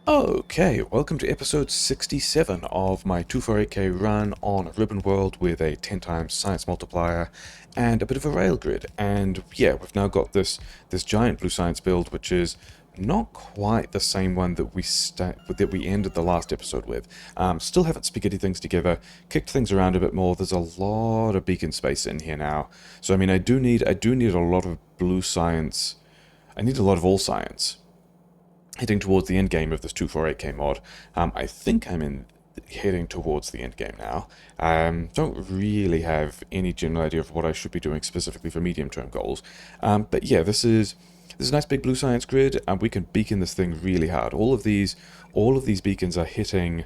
Okay, welcome to episode 67 of my 248k run on Ribbon World with a 10 times science multiplier and a bit of a rail grid. And yeah, we've now got this giant blue science build, which is not quite the same one that we ended the last episode with. Still haven't spaghetti things together, kicked things around a bit more. There's a lot of beacon space in here now. So I mean, I do need a lot of blue science. I need a lot of all science heading towards the end game of this 248k mod. I think heading towards the end game now. Don't really have any general idea of what I should be doing specifically for medium-term goals. But yeah, this is a nice big blue science grid, and we can beacon this thing really hard. All of these beacons are hitting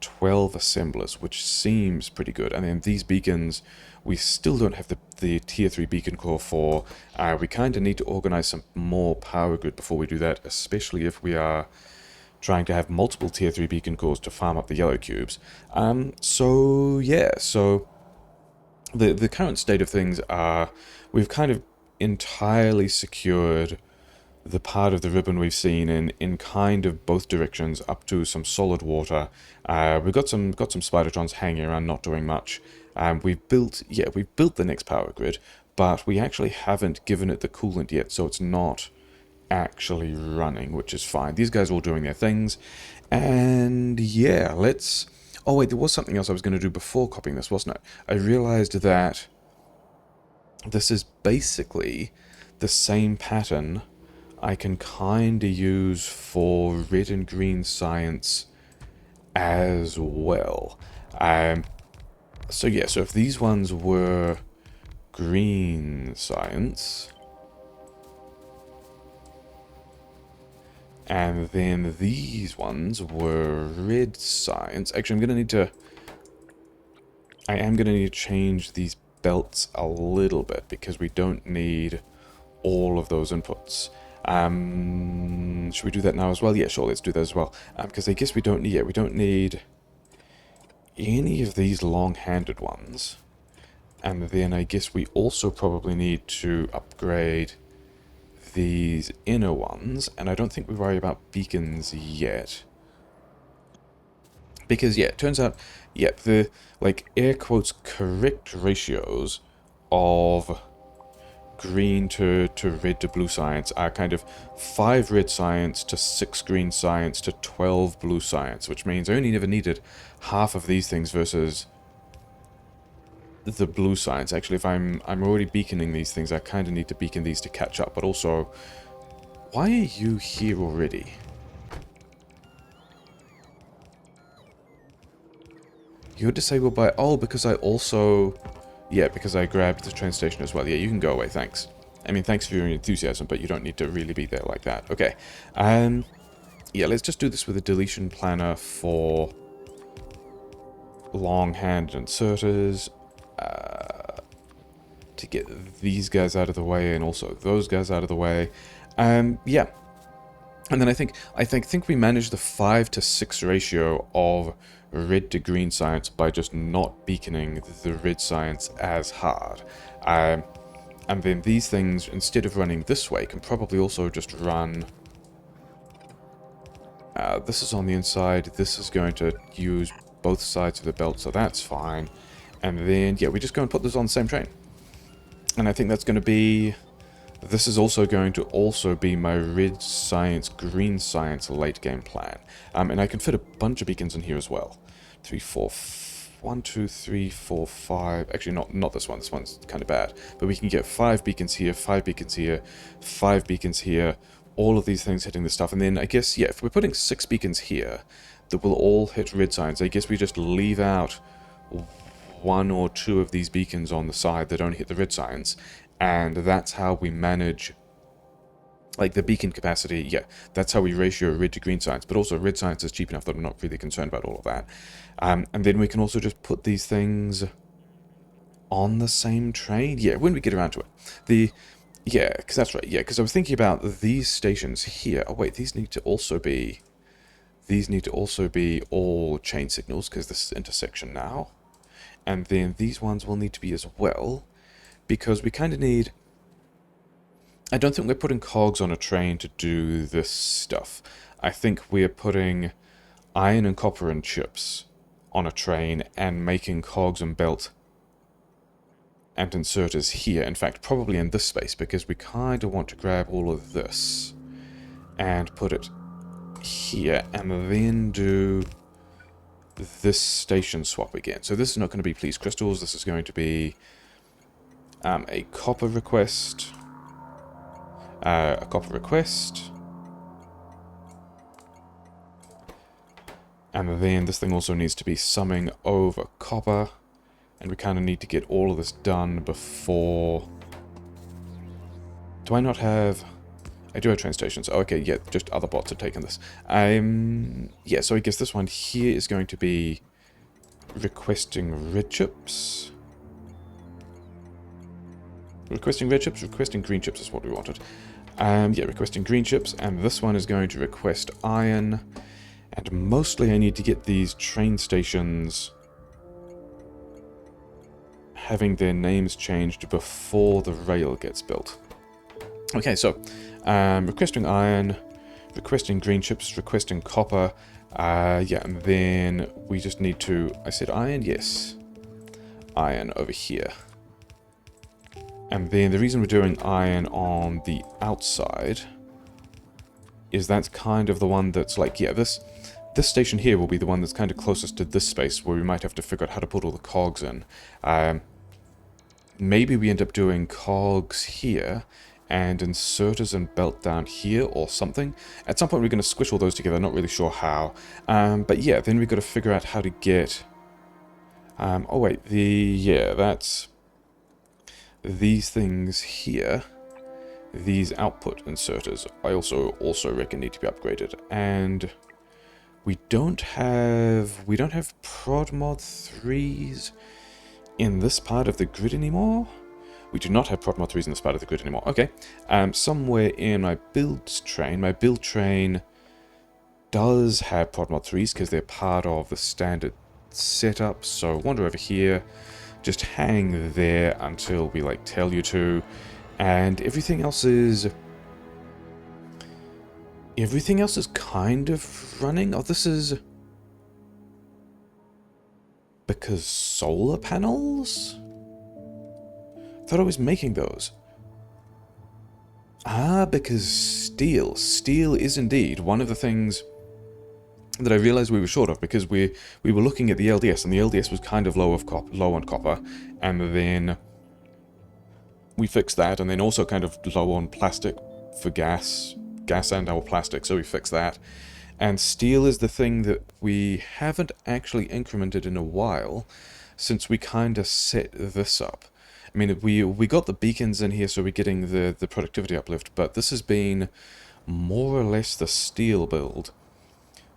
12 assemblers, which seems pretty good. And then these beacons, we still don't have the tier 3 beacon core for. We kind of need to organize some more power grid before we do that, especially if we are trying to have multiple tier 3 beacon cores to farm up the yellow cubes. So the current state of things are we've kind of entirely secured the part of the ribbon we've seen in kind of both directions up to some solid water. We've got some Spidertrons hanging around, not doing much. We've built the next power grid, but we actually haven't given it the coolant yet, so it's not actually running, which is fine. These guys are all doing their things, and yeah, let's. Oh wait, there was something else I was going to do before copying this, wasn't it? I realized that this is basically the same pattern I can kind of use for red and green science as well. So yeah, so if these ones were green science, and then these ones were red science. Actually, I am gonna need to change these belts a little bit because we don't need all of those inputs. Should we do that now as well? Yeah, sure, let's do that as well. Because I guess we don't need any of these long-handed ones. And then I guess we also probably need to upgrade these inner ones. And I don't think we worry about beacons yet. Because, yeah, it turns out, yeah, the, like, air quotes, correct ratios of green to red to blue science are kind of 5 red science to 6 green science to 12 blue science, which means I only never needed half of these things versus the blue science. Actually, if I'm already beaconing these things, I kind of need to beacon these to catch up. But also, why are you here already? You're disabled by... Oh, because I also... Yeah, because I grabbed the train station as well. Yeah, you can go away, thanks. I mean, thanks for your enthusiasm, but you don't need to really be there like that. Okay. Yeah, let's just do this with a deletion planner for long-hand inserters. To get these guys out of the way and also those guys out of the way. Yeah. And then I think we managed the 5 to 6 ratio of red to green science by just not beaconing the red science as hard. And then these things, instead of running this way, can probably also just run... this is on the inside, this is going to use both sides of the belt, so that's fine. And then, yeah, we just go and put this on the same train. And I think that's going to be... This is also going to be my red science, green science late game plan. And I can fit a bunch of beacons in here as well. 3, 4, 1, 2, 3, 4, 5. Actually, not this one. This one's kind of bad. But we can get 5 beacons here, 5 beacons here, 5 beacons here. All of these things hitting this stuff. And then I guess, yeah, if we're putting 6 beacons here that will all hit red science, I guess we just leave out 1 or 2 of these beacons on the side that don't hit the red science. And that's how we manage, like, the beacon capacity. Yeah, that's how we ratio red to green science. But also red science is cheap enough that I'm not really concerned about all of that. And then we can also just put these things on the same train. Yeah, when we get around to it. Yeah, because that's right. Yeah, because I was thinking about these stations here. Oh, wait, these need to also be all chain signals because this is intersection now. And then these ones will need to be as well. Because we kind of need... I don't think we're putting cogs on a train to do this stuff. I think we're putting iron and copper and chips on a train and making cogs and belt and inserters here. In fact, probably in this space, because we kind of want to grab all of this and put it here, and then do this station swap again. So this is not going to be please crystals, this is going to be a copper request, and then this thing also needs to be summing over copper, and we kind of need to get all of this done before... Do I not have... I do have train stations. Oh, okay, yeah, just other bots have taken this. Yeah, so I guess this one here is going to be requesting red chips. Requesting red chips? Requesting green chips is what we wanted. Yeah, requesting green chips, and this one is going to request iron. And mostly I need to get these train stations having their names changed before the rail gets built. Okay, so requesting iron, requesting green chips, requesting copper. Yeah, and then we just need to... I said iron? Yes. Iron over here. And then the reason we're doing iron on the outside is that's kind of the one that's like, yeah, this station here will be the one that's kind of closest to this space where we might have to figure out how to put all the cogs in. Maybe we end up doing cogs here and inserters and belt down here or something. At some point we're going to squish all those together, not really sure how. But yeah, then we've got to figure out how to get... oh wait, yeah, that's... These things here, these output inserters, I also reckon need to be upgraded. And we don't have prod mod 3s in this part of the grid anymore. We do not have prod mod 3s in this part of the grid anymore. Okay, somewhere in my build train does have prod mod 3s because they're part of the standard setup. So wander over here, just hang there until we like tell you to, and everything else is kind of running. Oh, this is because solar panels? Thought I was making those. Ah, because steel. Steel is indeed one of the things that I realized we were short of, because we were looking at the LDS, and the LDS was kind of low on copper, and then we fixed that, and then also kind of low on plastic for gas and our plastic, so we fixed that. And steel is the thing that we haven't actually incremented in a while, since we kind of set this up. I mean, we got the beacons in here, so we're getting the productivity uplift, but this has been more or less the steel build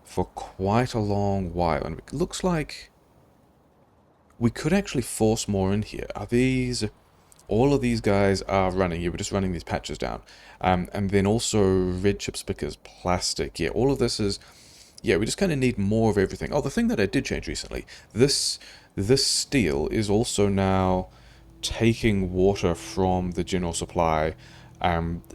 for quite a long while, and it looks like we could actually force more in here. Are these... all of these guys are running. Yeah, we're just running these patches down. And then also red chips because plastic. Yeah, all of this is... yeah, we just kind of need more of everything. Oh, the thing that I did change recently. This steel is also now taking water from the general supply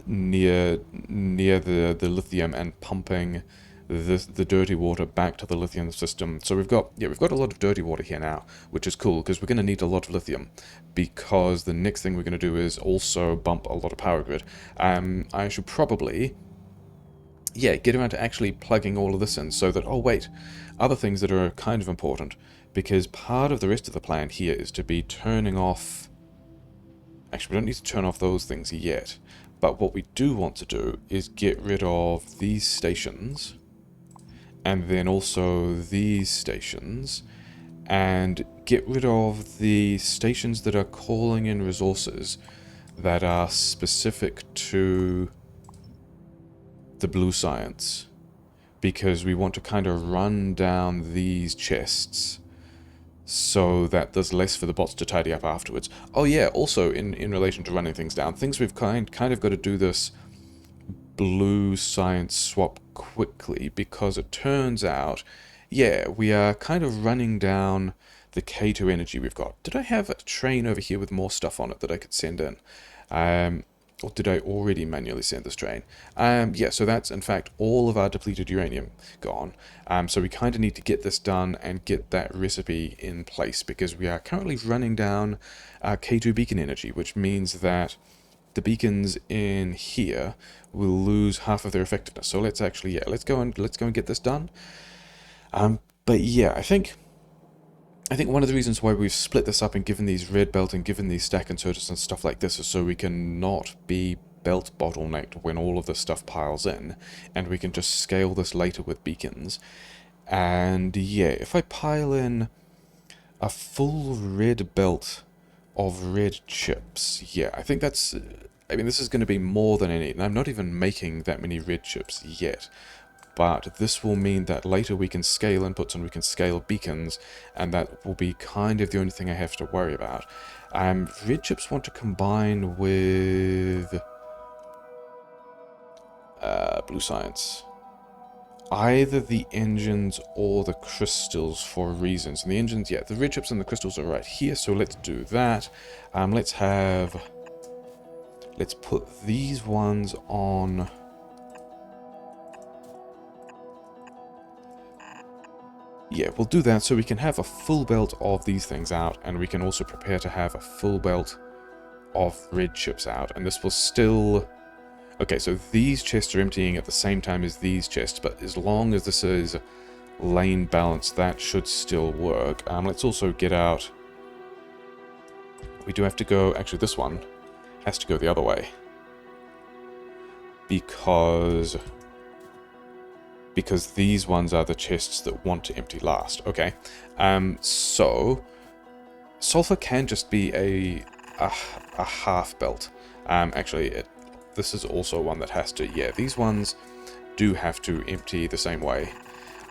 near the lithium and pumping the dirty water back to the lithium system. So we've got a lot of dirty water here now, which is cool because we're going to need a lot of lithium, because the next thing we're going to do is also bump a lot of power grid. I should probably get around to actually plugging all of this in, so that, oh wait, other things that are kind of important, because part of the rest of the plan here is to be turning off... actually, we don't need to turn off those things yet, but what we do want to do is get rid of these stations, and then also these stations, and get rid of the stations that are calling in resources that are specific to the blue science, because we want to kind of run down these chests so that there's less for the bots to tidy up afterwards. Oh yeah, also in relation to running things down, things we've kind of got to do this blue science swap quickly, because it turns out, yeah, we are kind of running down the K2 energy we've got. Did I have a train over here with more stuff on it that I could send in? Or did I already manually send this train? Yeah, so that's in fact all of our depleted uranium gone. So we kind of need to get this done and get that recipe in place, because we are currently running down K2 beacon energy, which means that the beacons in here will lose half of their effectiveness. So let's actually, yeah, let's go and get this done. But yeah, I think one of the reasons why we've split this up and given these red belt and given these stack inserters and stuff like this is so we can not be belt bottlenecked when all of this stuff piles in, and we can just scale this later with beacons. And yeah, if I pile in a full red belt of red chips, yeah, I think that's, I mean, this is going to be more than I need, and I'm not even making that many red chips yet. But this will mean that later we can scale inputs and we can scale beacons, and that will be kind of the only thing I have to worry about. Red chips want to combine with blue science. Either the engines or the crystals for reasons. And the engines, yeah, the red chips and the crystals are right here, so let's do that. Let's put these ones on. Yeah, we'll do that so we can have a full belt of these things out, and we can also prepare to have a full belt of red chips out, and this will still... Okay, so these chests are emptying at the same time as these chests, but as long as this is lane balanced, that should still work. Let's also get out... We do have to go... Actually, this one has to go the other way. Because these ones are the chests that want to empty last. Okay, so sulfur can just be a half belt. Actually, this is also one that has to. Yeah, these ones do have to empty the same way.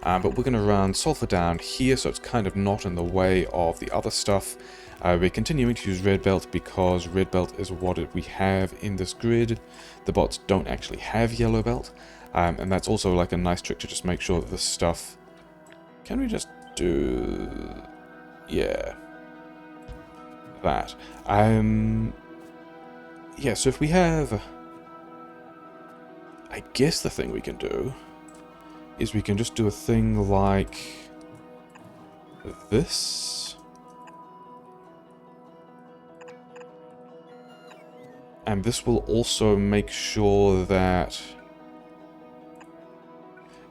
But we're going to run sulfur down here, so it's kind of not in the way of the other stuff. We're continuing to use red belt because red belt is what we have in this grid. The bots don't actually have yellow belt. And that's also like a nice trick to just make sure that this stuff... Can we just do... Yeah. That. Yeah, so if we have... I guess the thing we can do is we can just do a thing like this. And this will also make sure that...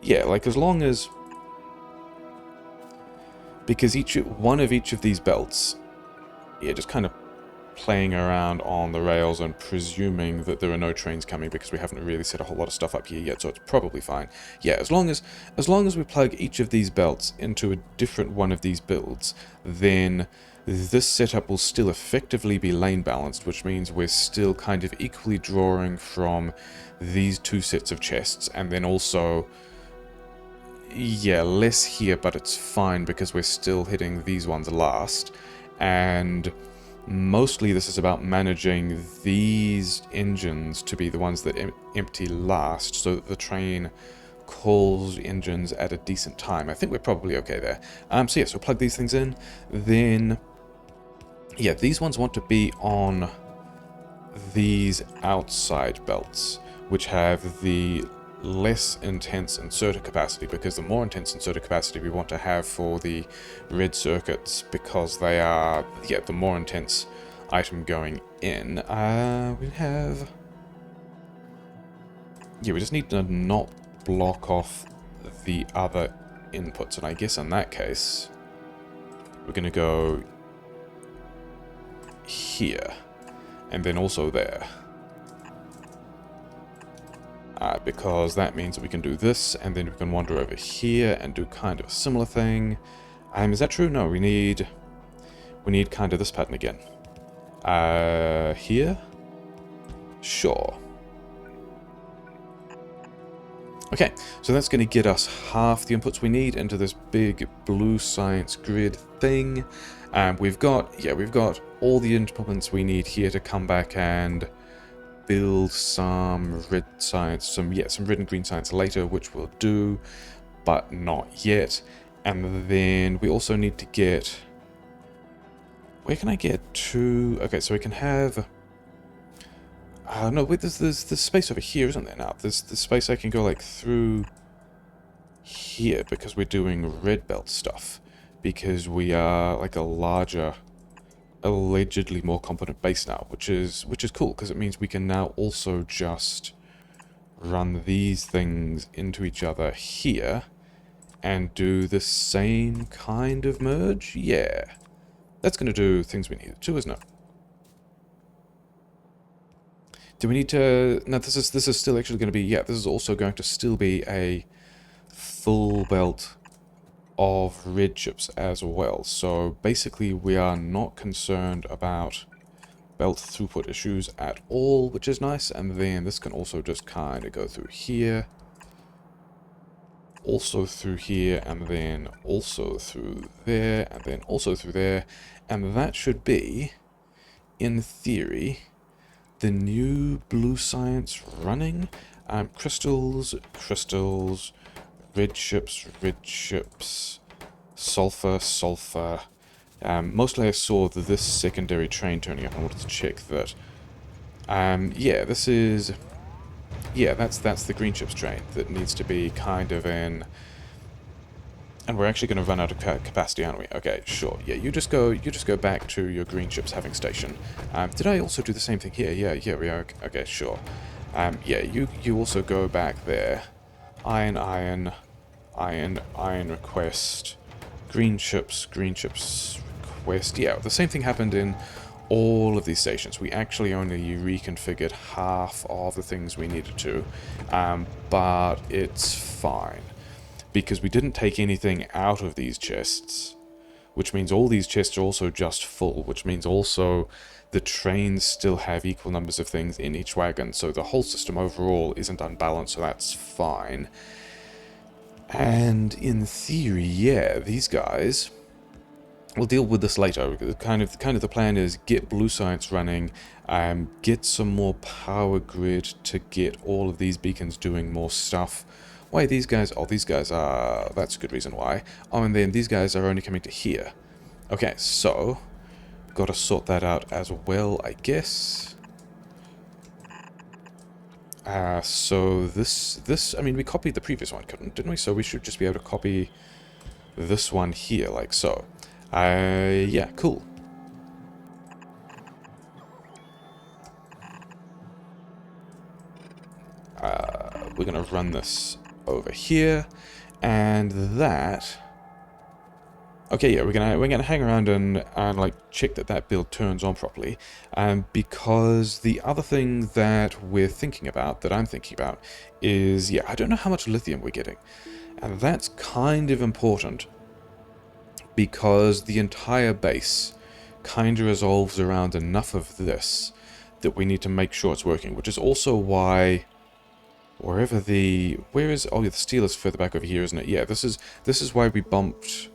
Yeah, like as long as... Because one of each of these belts, yeah, just kind of playing around on the rails and presuming that there are no trains coming because we haven't really set a whole lot of stuff up here yet, so it's probably fine. Yeah, as long as we plug each of these belts into a different one of these builds, then this setup will still effectively be lane balanced, which means we're still kind of equally drawing from these two sets of chests, and then also... Yeah, less here, but it's fine because we're still hitting these ones last. And mostly this is about managing these engines to be the ones that empty last, so that the train calls engines at a decent time. I think we're probably okay there. So yeah, so plug these things in. Then, yeah, these ones want to be on these outside belts, which have the less intense inserter capacity, because the more intense inserter capacity we want to have for the red circuits, because they are, yeah, the more intense item going in. We have... Yeah, we just need to not block off the other inputs, and I guess in that case, we're going to go here, and then also there. Because that means that we can do this, and then we can wander over here and do kind of a similar thing. Is that true? No, we need kind of this pattern again. Here? Sure. Okay, so that's going to get us half the inputs we need into this big blue science grid thing. We've got all the inputs we need here to come back and build some red science, some red and green science later, which we'll do, but not yet. And then we also need to get... Where can I get to... Okay, so we can have No, wait, there's space over here, isn't there now? There's space I can go, like, through here because we're doing red belt stuff. Because we are, like, a larger, allegedly more competent base now, which is cool, because it means we can now also just run these things into each other here and do the same kind of merge. Yeah, that's going to do things we need it to, isn't it? Do we need to... No, this is still actually going to be... Yeah, this is also going to still be a full belt of red chips as well. So basically we are not concerned about belt throughput issues at all, which is nice. And then this can also just kind of go through here, also through here, and then also through there, and then also through there. And that should be, in theory, the new blue science running. Crystals, crystals, red chips, sulfur, sulfur. Mostly I saw this secondary train turning up. I wanted to check that. Yeah, this is... Yeah, that's the green chips train that needs to be kind of in... And we're actually going to run out of capacity, aren't we? Okay, sure. Yeah, you just go back to your green chips having station. Did I also do the same thing here? Yeah, we are. Okay, sure. Yeah, you also go back there. Iron request. Green chips request. Yeah, the same thing happened in all of these stations. We actually only reconfigured half of the things we needed to, but it's fine. Because we didn't take anything out of these chests, which means all these chests are also just full, which means also the trains still have equal numbers of things in each wagon, so the whole system overall isn't unbalanced, so that's fine. And in theory, yeah, these guys... We'll deal with this later. Kind of the plan is get blue science running, get some more power grid to get all of these beacons doing more stuff. Why these guys? Oh, these guys are... That's a good reason why. Oh, and then these guys are only coming to here. Okay, so... Got to sort that out as well, I guess. So this... I mean, we copied the previous one, didn't we? So we should just be able to copy this one here, like so. Yeah, cool. We're going to run this over here, and that... Okay, yeah, we're gonna hang around and like check that build turns on properly, because the other thing that we're thinking about, that I'm thinking about, is, yeah, I don't know how much lithium we're getting, and that's kind of important, because the entire base kind of revolves around enough of this that we need to make sure it's working, which is also why wherever the... Where is... Oh, yeah, the steel is further back over here, isn't it? Yeah, this is why we bumped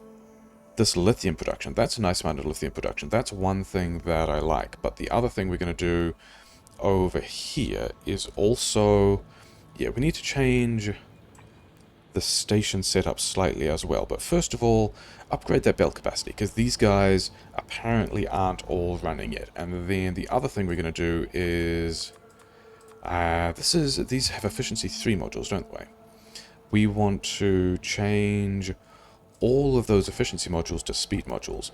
this lithium production. That's a nice amount of lithium production. That's one thing that I like. But the other thing we're going to do over here is also... Yeah, we need to change the station setup slightly as well. But first of all, upgrade that belt capacity, because these guys apparently aren't all running it. And then the other thing we're going to do is... These have efficiency 3 modules, don't they? We want to change all of those efficiency modules to speed modules,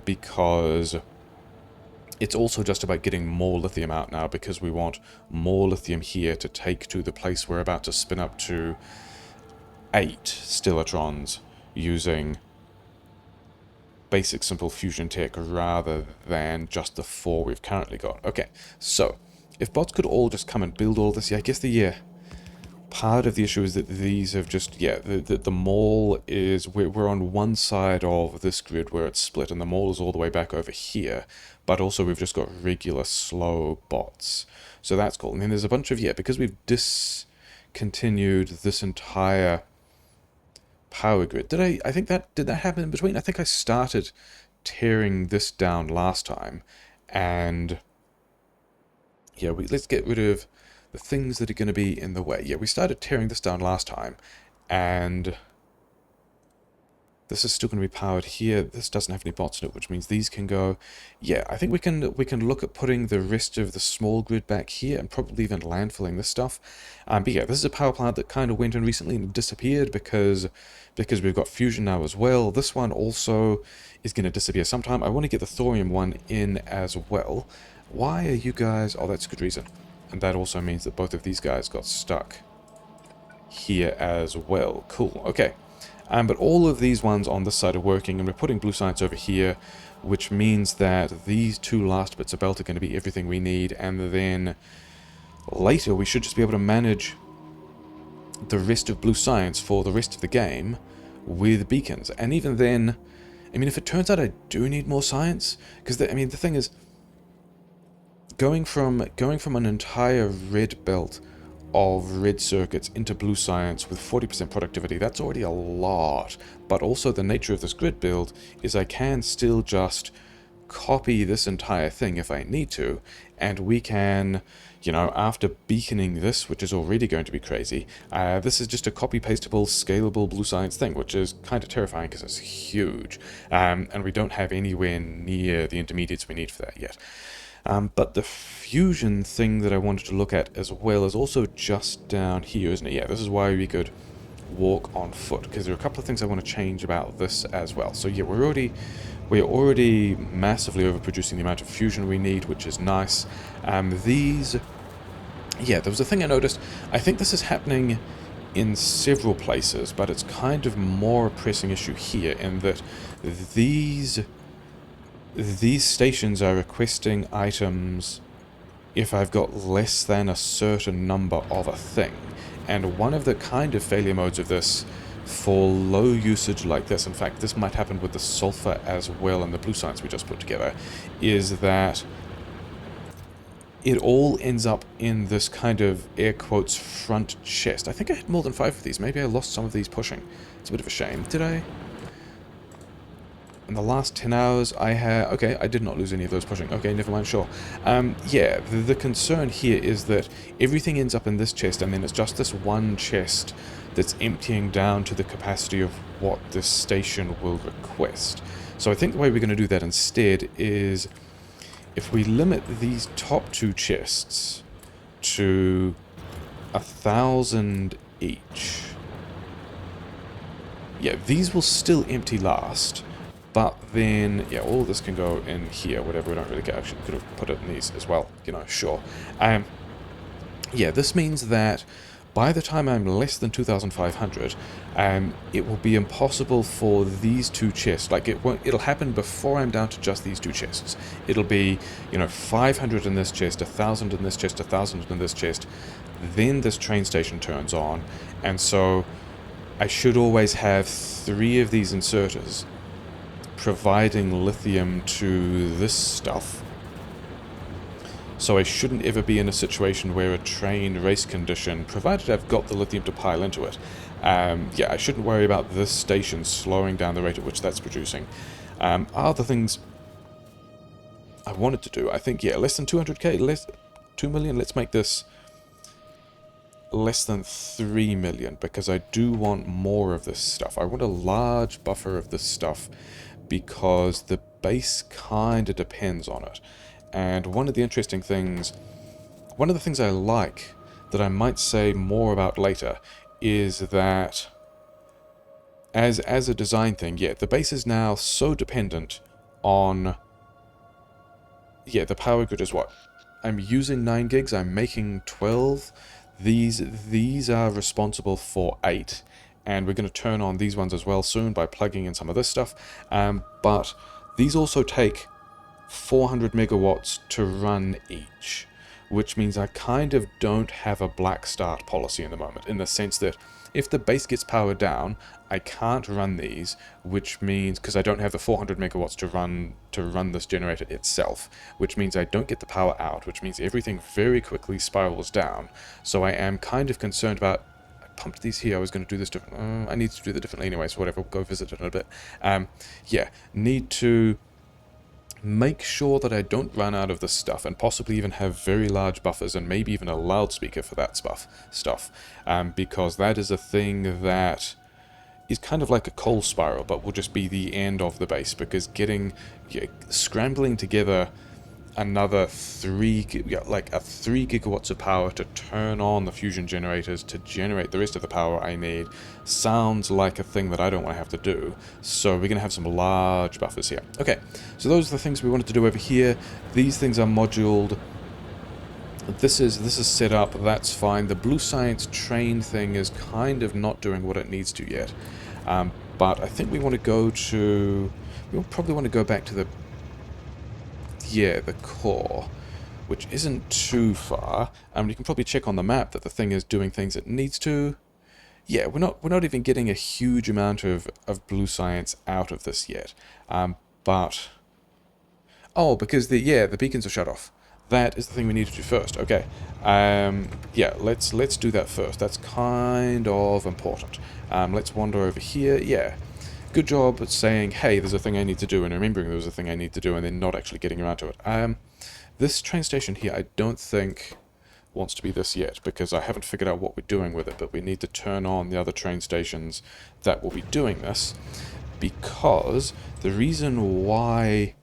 because it's also just about getting more lithium out now, because we want more lithium here to take to the place we're about to spin up to 8 Stillatrons using basic simple fusion tech rather than just the 4 we've currently got. Okay, so if bots could all just come and build all this, yeah, I guess part of the issue is that these have just, yeah, the mall is, we're on one side of this grid where it's split, and the mall is all the way back over here, but also we've just got regular slow bots. So that's cool. And then there's a bunch of, yeah, because we've discontinued this entire power grid. Did that happen in between? I think I started tearing this down last time, and yeah, let's get rid of the things that are going to be in the way. Yeah, we started tearing this down last time, and This is still going to be powered here. This doesn't have any bots in it, which means these can go. Yeah, I think we can look at putting the rest of the small grid back here and probably even landfilling this stuff. But yeah, this is a power plant that kind of went in recently and disappeared because we've got fusion now as well. This one also is going to disappear sometime. I want to get the thorium one in as well. Why are you guys... Oh, that's a good reason. And that also means that both of these guys got stuck here as well. Cool, okay. But all of these ones on this side are working, and we're putting blue science over here, which means that these two last bits of belt are going to be everything we need, and then later we should just be able to manage the rest of blue science for the rest of the game with beacons. And even then, I mean, if it turns out I do need more science, because I mean, the thing is, going from an entire red belt of red circuits into blue science with 40% productivity, that's already a lot. But also the nature of this grid build is I can still just copy this entire thing if I need to, and we can, you know, after beaconing this, which is already going to be crazy, this is just a copy-pastable, scalable blue science thing, which is kind of terrifying because it's huge, and we don't have anywhere near the intermediates we need for that yet. But the fusion thing that I wanted to look at as well is also just down here, isn't it? Yeah, this is why we could walk on foot, because there are a couple of things I want to change about this as well. So yeah, we're already massively overproducing the amount of fusion we need, which is nice. Yeah, there was a thing I noticed. I think this is happening in several places, but it's kind of more a pressing issue here in that these stations are requesting items if I've got less than a certain number of a thing. And one of the kind of failure modes of this for low usage like this, in fact this might happen with the sulfur as well and the blue science we just put together, is that it all ends up in this kind of air quotes front chest. I think I had more than 5 of these. Maybe I lost some of these pushing. It's a bit of a shame. Did I? In the last 10 hours, I had... Okay, I did not lose any of those pushing. Okay, never mind, sure. Yeah, the concern here is that everything ends up in this chest, and then it's just this one chest that's emptying down to the capacity of what this station will request. So I think the way we're going to do that instead is if we limit these top 2 chests to 1,000 each. Yeah, these will still empty last. But then, yeah, all of this can go in here, whatever, we don't really care. Actually, could have put it in these as well, you know, sure. Yeah, this means that by the time I'm less than 2,500, it will be impossible for these 2 chests, like it'll happen before I'm down to just these 2 chests. It'll be, you know, 500 in this chest, 1,000 in this chest, 1,000 in this chest, then this train station turns on, and so I should always have 3 of these inserters providing lithium to this stuff. So I shouldn't ever be in a situation where a train race condition, provided I've got the lithium to pile into it, yeah, I shouldn't worry about this station slowing down the rate at which that's producing. Other things I wanted to do, I think, yeah, less than 200k, less 2 million, let's make this less than 3 million, because I do want more of this stuff. I want a large buffer of this stuff, because the base kind of depends on it. And one of the things I like, that I might say more about later, is that as a design thing, yeah, the base is now so dependent on, yeah, the power grid is what? I'm using 9 gigs, I'm making 12. These are responsible for 8. And we're going to turn on these ones as well soon by plugging in some of this stuff. But these also take 400 megawatts to run each, which means I kind of don't have a black start policy in the moment, in the sense that if the base gets powered down, I can't run these, which means, because I don't have the 400 megawatts to run this generator itself, which means I don't get the power out, which means everything very quickly spirals down. So I am kind of concerned about... pumped these here, I was going to do this different. I need to do that differently anyway, so whatever, we'll go visit it in a bit. Yeah, need to make sure that I don't run out of this stuff, and possibly even have very large buffers, and maybe even a loudspeaker for that stuff, because that is a thing that is kind of like a coal spiral, but will just be the end of the base, because scrambling together another 3 gigawatts of power to turn on the fusion generators to generate the rest of the power I need sounds like a thing that I don't want to have to do. So we're going to have some large buffers here. Okay, so those are the things we wanted to do over here. These things are moduled. This is set up. That's fine. The blue science train thing is kind of not doing what it needs to yet. But I think we want to go to... We'll probably want to go back to the core, which isn't too far. You can probably check on the map that the thing is doing things it needs to. Yeah, we're not even getting a huge amount of blue science out of this yet. But oh, because the beacons are shut off. That is the thing we need to do first. Okay. Yeah, let's do that first. That's kind of important. Let's wander over here. Yeah. Good job at saying, hey, there's a thing I need to do, and remembering there was a thing I need to do, and then not actually getting around to it. This train station here, I don't think wants to be this yet, because I haven't figured out what we're doing with it, but we need to turn on the other train stations that will be doing this, because the reason why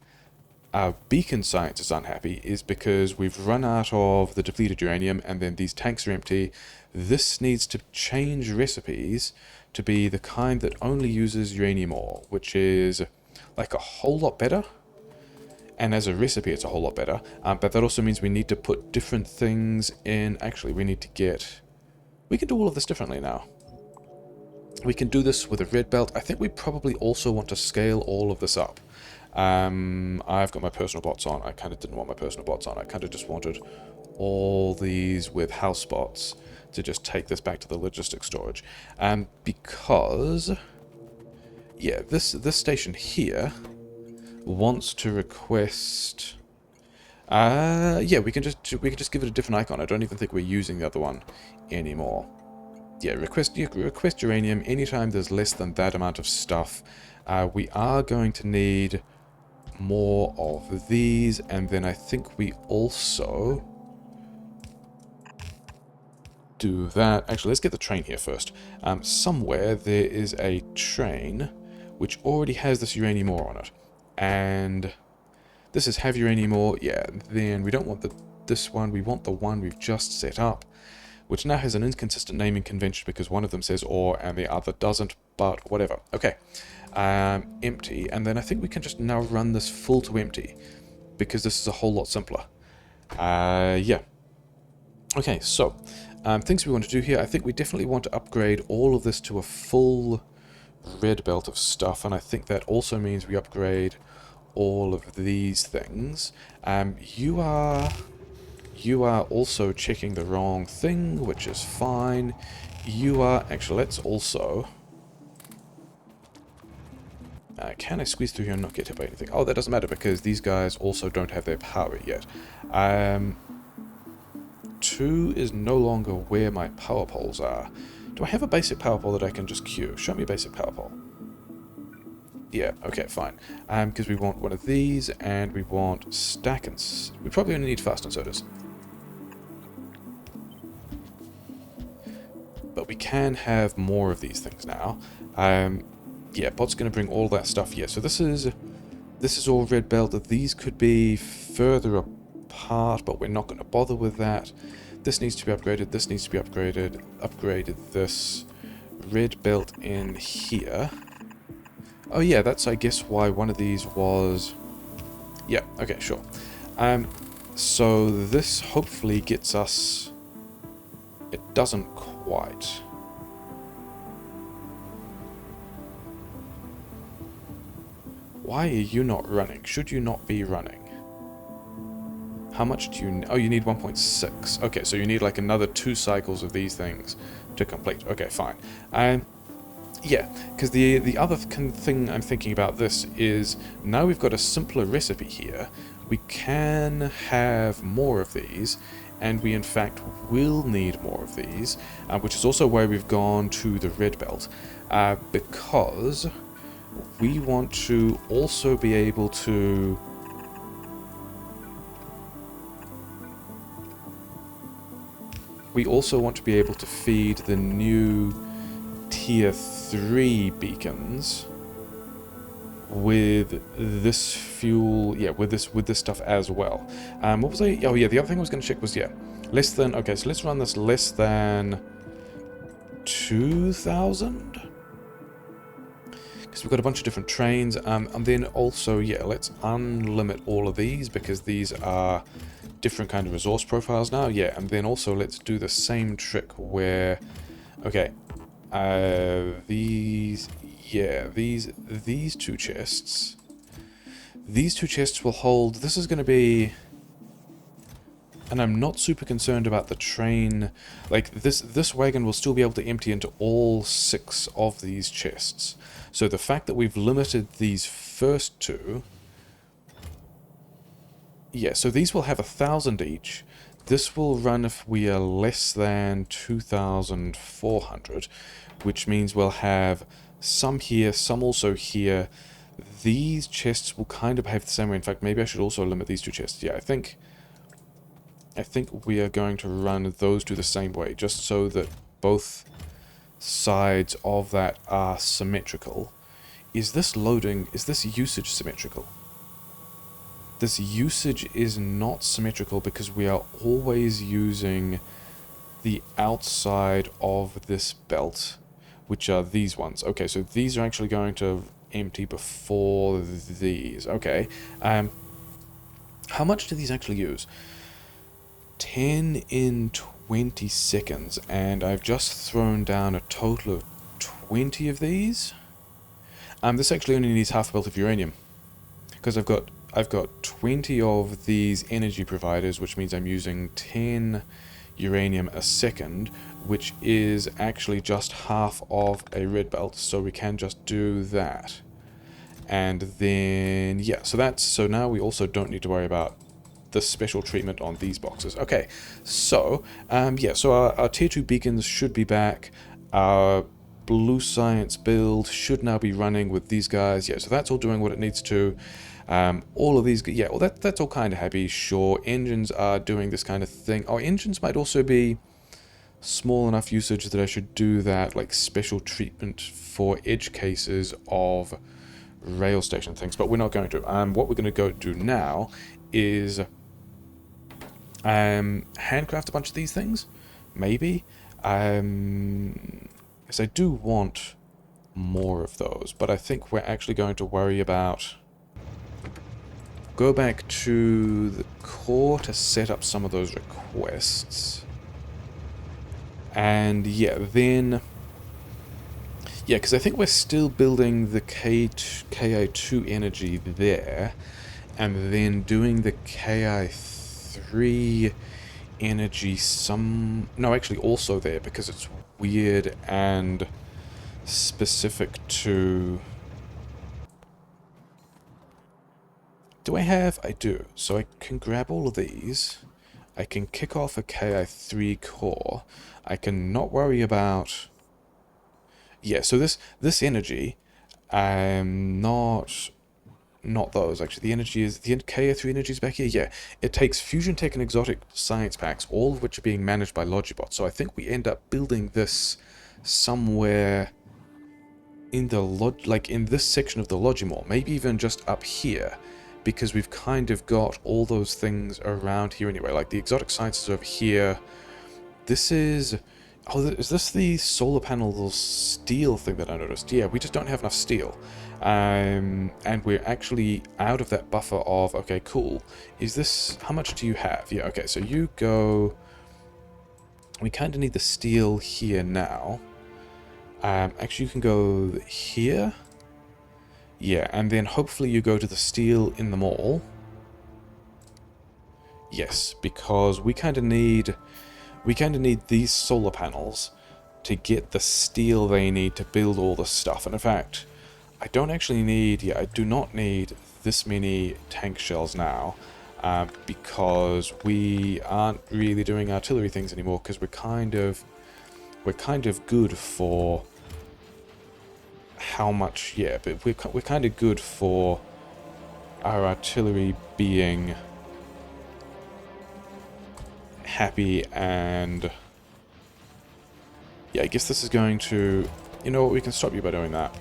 our beacon science is unhappy is because we've run out of the depleted uranium, and then these tanks are empty. This needs to change recipes to be the kind that only uses uranium ore, which is like a whole lot better. And as a recipe, it's a whole lot better. But that also means we need to put different things in. Actually, we need to get... We can do all of this differently now. We can do this with a red belt. I think we probably also want to scale all of this up. I've got my personal bots on. I kind of didn't want my personal bots on. I kind of just wanted all these with house bots to just take this back to the logistics storage. Because, yeah, this station here wants to request... yeah, we can just give it a different icon. I don't even think we're using the other one anymore. Yeah, request uranium anytime there's less than that amount of stuff. We are going to need more of these, and then I think we also do that. Actually, let's get the train here first. Somewhere there is a train which already has this uranium ore on it, and this is have uranium ore. Yeah, then we don't want this one. We want the one we've just set up, which now has an inconsistent naming convention because one of them says ore and the other doesn't, but whatever. Okay, empty, and then I think we can just now run this full to empty, because this is a whole lot simpler. Yeah. Okay, so, things we want to do here, I think we definitely want to upgrade all of this to a full red belt of stuff, and I think that also means we upgrade all of these things. You are also checking the wrong thing, which is fine. You are... Actually, let's also... can I squeeze through here and not get hit by anything? Oh, that doesn't matter, because these guys also don't have their power yet. 2 is no longer where my power poles are. Do I have a basic power pole that I can just queue? Show me a basic power pole. Yeah, okay, fine. Because we want one of these, and we want stack and... We probably only need fast inserters. But we can have more of these things now. Yeah, bot's going to bring all that stuff here. So this is all red belt. These could be further apart, but we're not going to bother with that. This needs to be upgraded. This needs to be upgraded. Upgraded this red belt in here. Oh yeah, that's I guess why one of these was... Yeah, okay, sure. So this hopefully gets us... It doesn't quite. Why are you not running? Should you not be running? How much do you... Oh, you need 1.6. Okay, so you need like another 2 cycles of these things to complete. Okay, fine. Yeah, because the other thing I'm thinking about this is now we've got a simpler recipe here. We can have more of these, and we in fact will need more of these, which is also why we've gone to the red belt, because we want to also be able to... We also want to be able to feed the new here 3 beacons with this fuel, yeah, with this stuff as well. What was I? Oh yeah, the other thing I was going to check was, yeah, less than. Okay, so let's run this less than 2,000. Because we've got a bunch of different trains, and then also, yeah, let's unlimit all of these because these are different kind of resource profiles now. Yeah, and then also let's do the same trick where, okay, these, yeah, these two chests will hold. This is going to be, and I'm not super concerned about the train. Like this wagon will still be able to empty into all 6 of these chests. So the fact that we've limited these first 2, yeah, so these will have 1,000 each. This will run if we are less than 2,400, which means we'll have some here, some also here. These chests will kind of behave the same way. In fact, maybe I should also limit these 2 chests. Yeah, I think we are going to run those 2 the same way, just so that both sides of that are symmetrical. Is this loading, is this usage symmetrical? This usage is not symmetrical because we are always using the outside of this belt, which are these ones. Okay, so these are actually going to empty before these. Okay. How much do these actually use? 10 in 20 seconds, and I've just thrown down a total of 20 of these. This actually only needs half a belt of uranium, because I've got 20 of these energy providers, which means I'm using 10 uranium a second, which is actually just half of a red belt, so we can just do that. And then, yeah, so now we also don't need to worry about the special treatment on these boxes. Okay, so, yeah, so our tier 2 beacons should be back. Our blue science build should now be running with these guys. Yeah, so that's all doing what it needs to. All of these, yeah, well, that's all kind of happy. Sure, engines are doing this kind of thing. Oh, engines might also be small enough usage that I should do that, like, special treatment for edge cases of rail station things, but we're not going to. What we're going to go do now is handcraft a bunch of these things, maybe. Because I do want more of those, but I think we're actually going to worry about... Go back to the core to set up some of those requests. And yeah, then... Yeah, because I think we're still building the KI2 energy there, and then doing the KI3 energy no, actually also there, because it's weird and specific to... Do I have? I do. So I can grab all of these. I can kick off a KI3 core. I can not worry about... Yeah, so this energy, not those, actually. The energy is... The KI3 energy is back here? Yeah. It takes Fusion Tech and Exotic Science Packs, all of which are being managed by Logibot. So I think we end up building this somewhere in the in this section of the Logimore. Maybe even just up here, because we've kind of got all those things around here anyway. Like, the Exotic Sciences over here. This is... Oh, is this the solar panel steel thing that I noticed? Yeah, we just don't have enough steel. And we're actually out of that buffer of... Okay, cool. Is this... How much do you have? Yeah, okay, so you go... We kind of need the steel here now. Actually, you can go here. Yeah, and then hopefully you go to the steel in the mall. Yes, because we kind of need... We kind of need these solar panels to get the steel they need to build all the stuff. And in fact, I don't actually need... Yeah, I do not need this many tank shells now. Because we aren't really doing artillery things anymore. Because we're kind of good for how much... Yeah, but we're kind of good for our artillery being... happy. And yeah, I guess this is going to you know what, we can stop you by doing that.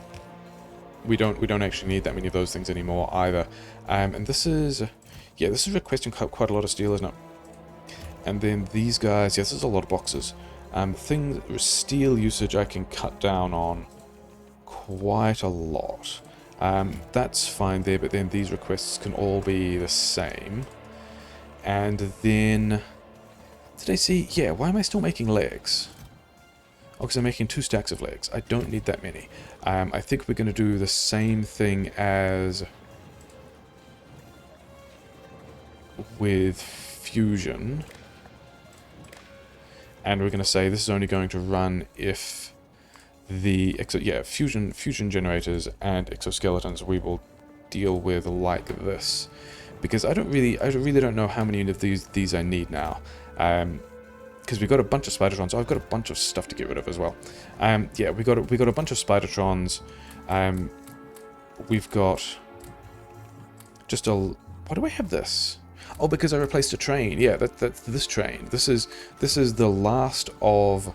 We don't actually need that many of those things anymore either. And this is, yeah, this is requesting quite a lot of steel, isn't it? And then these guys, yes, this is a lot of boxes. Steel usage I can cut down on quite a lot. That's fine there, but then these requests can all be the same. And then, did I see, yeah, why am I still making legs? Oh, because I'm making 2 stacks of legs. I don't need that many. I think we're going to do the same thing as with fusion. And we're going to say this is only going to run if the fusion generators and exoskeletons we will deal with like this, because I really don't know how many of these I need now, because we've got a bunch of spidertrons. So I've got a bunch of stuff to get rid of as well. Yeah, we got a bunch of spidertrons. We've got just a, why do I have this? Oh, because I replaced a train. Yeah, that's this train. This is the last of,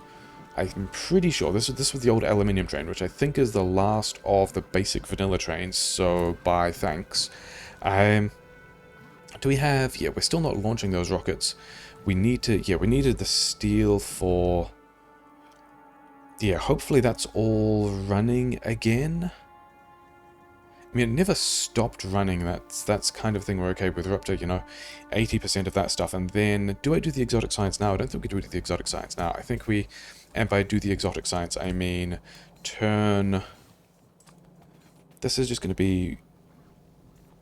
I'm pretty sure this was the old aluminium train, which I think is the last of the basic vanilla trains. So bye, thanks. Do we have? Yeah, we're still not launching those rockets. We need to. Yeah, we needed the steel for. Yeah, hopefully that's all running again. I mean, it never stopped running. That's kind of thing we're okay with. We're up to, you know, 80% of that stuff. And then, do I do the exotic science now? I don't think we do the exotic science now. I think we, and by do the exotic science, I mean turn. This is just going to be.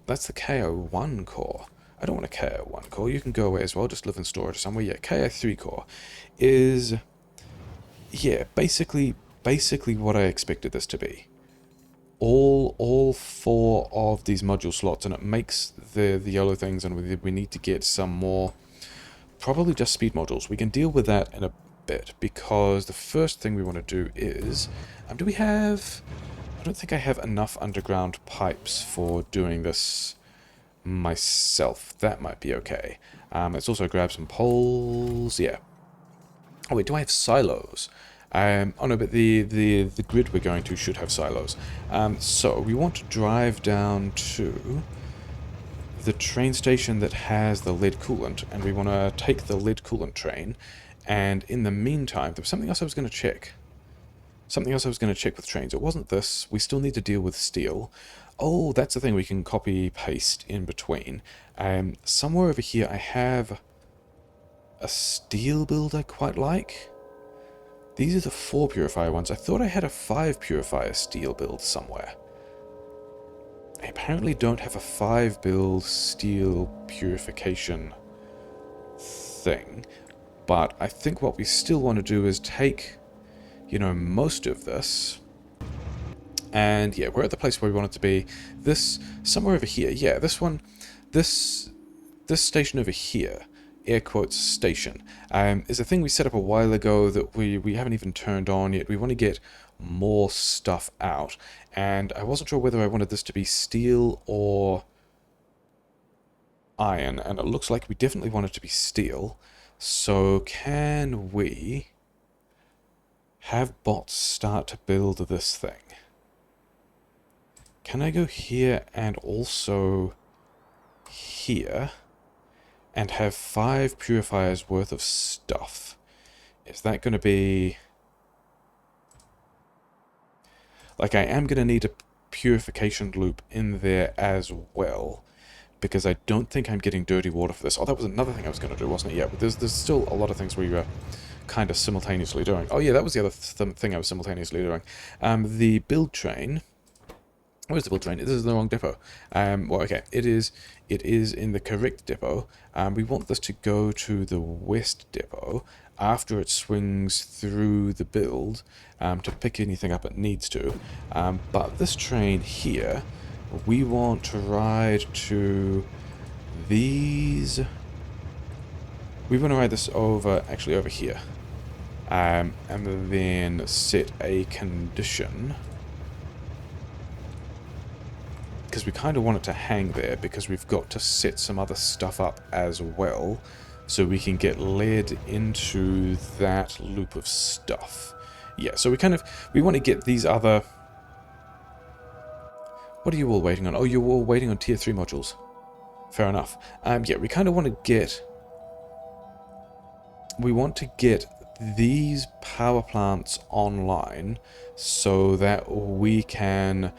That's the KO1 core. I don't want a KO1 core. You can go away as well. Just live in storage somewhere. Yeah, KO3 core is. Yeah, basically what I expected this to be. All 4 of these module slots, and it makes the yellow things, and we need to get some more, probably just speed modules. We can deal with that in a bit, because the first thing we want to do is, do we have, I don't think I have enough underground pipes for doing this myself. That might be okay. Let's also grab some poles. Yeah. Oh wait, do I have silos? Oh no, but the grid we're going to should have silos. So we want to drive down to the train station that has the lead coolant, and we want to take the lead coolant train. And in the meantime, there was something else I was going to check. Something else I was going to check with trains. It wasn't this. We still need to deal with steel. Oh, that's the thing we can copy paste in between. Somewhere over here I have a steel build I quite like. These are the 4 purifier ones. I thought I had a 5 purifier steel build somewhere. I apparently don't have a 5 build steel purification thing. But I think what we still want to do is take, you know, most of this. And yeah, we're at the place where we want it to be. This, somewhere over here. Yeah, this one, this station over here, air quotes station, is a thing we set up a while ago that we haven't even turned on yet. We want to get more stuff out, and I wasn't sure whether I wanted this to be steel or iron, and it looks like we definitely want it to be steel. So can we have bots start to build this thing? Can I go here and also here and have 5 purifiers worth of stuff? Is that going to be... Like, I am going to need a purification loop in there as well, because I don't think I'm getting dirty water for this. Oh, that was another thing I was going to do, wasn't it? Yeah, but there's still a lot of things we were kind of simultaneously doing. Oh yeah, that was the other thing I was simultaneously doing. The build train... Where's the build train? This is the wrong depot. Well, okay, it is in the correct depot. We want this to go to the west depot after it swings through the build to pick anything up it needs to. But this train here, we want to ride to these... We want to ride this over, actually over here. And then set a condition... because we kind of want it to hang there, because we've got to set some other stuff up as well, so we can get led into that loop of stuff. Yeah, so we want to get these other... What are you all waiting on? Oh, you're all waiting on tier 3 modules. Fair enough. Yeah, we kind of want to get... We want to get these power plants online so that we can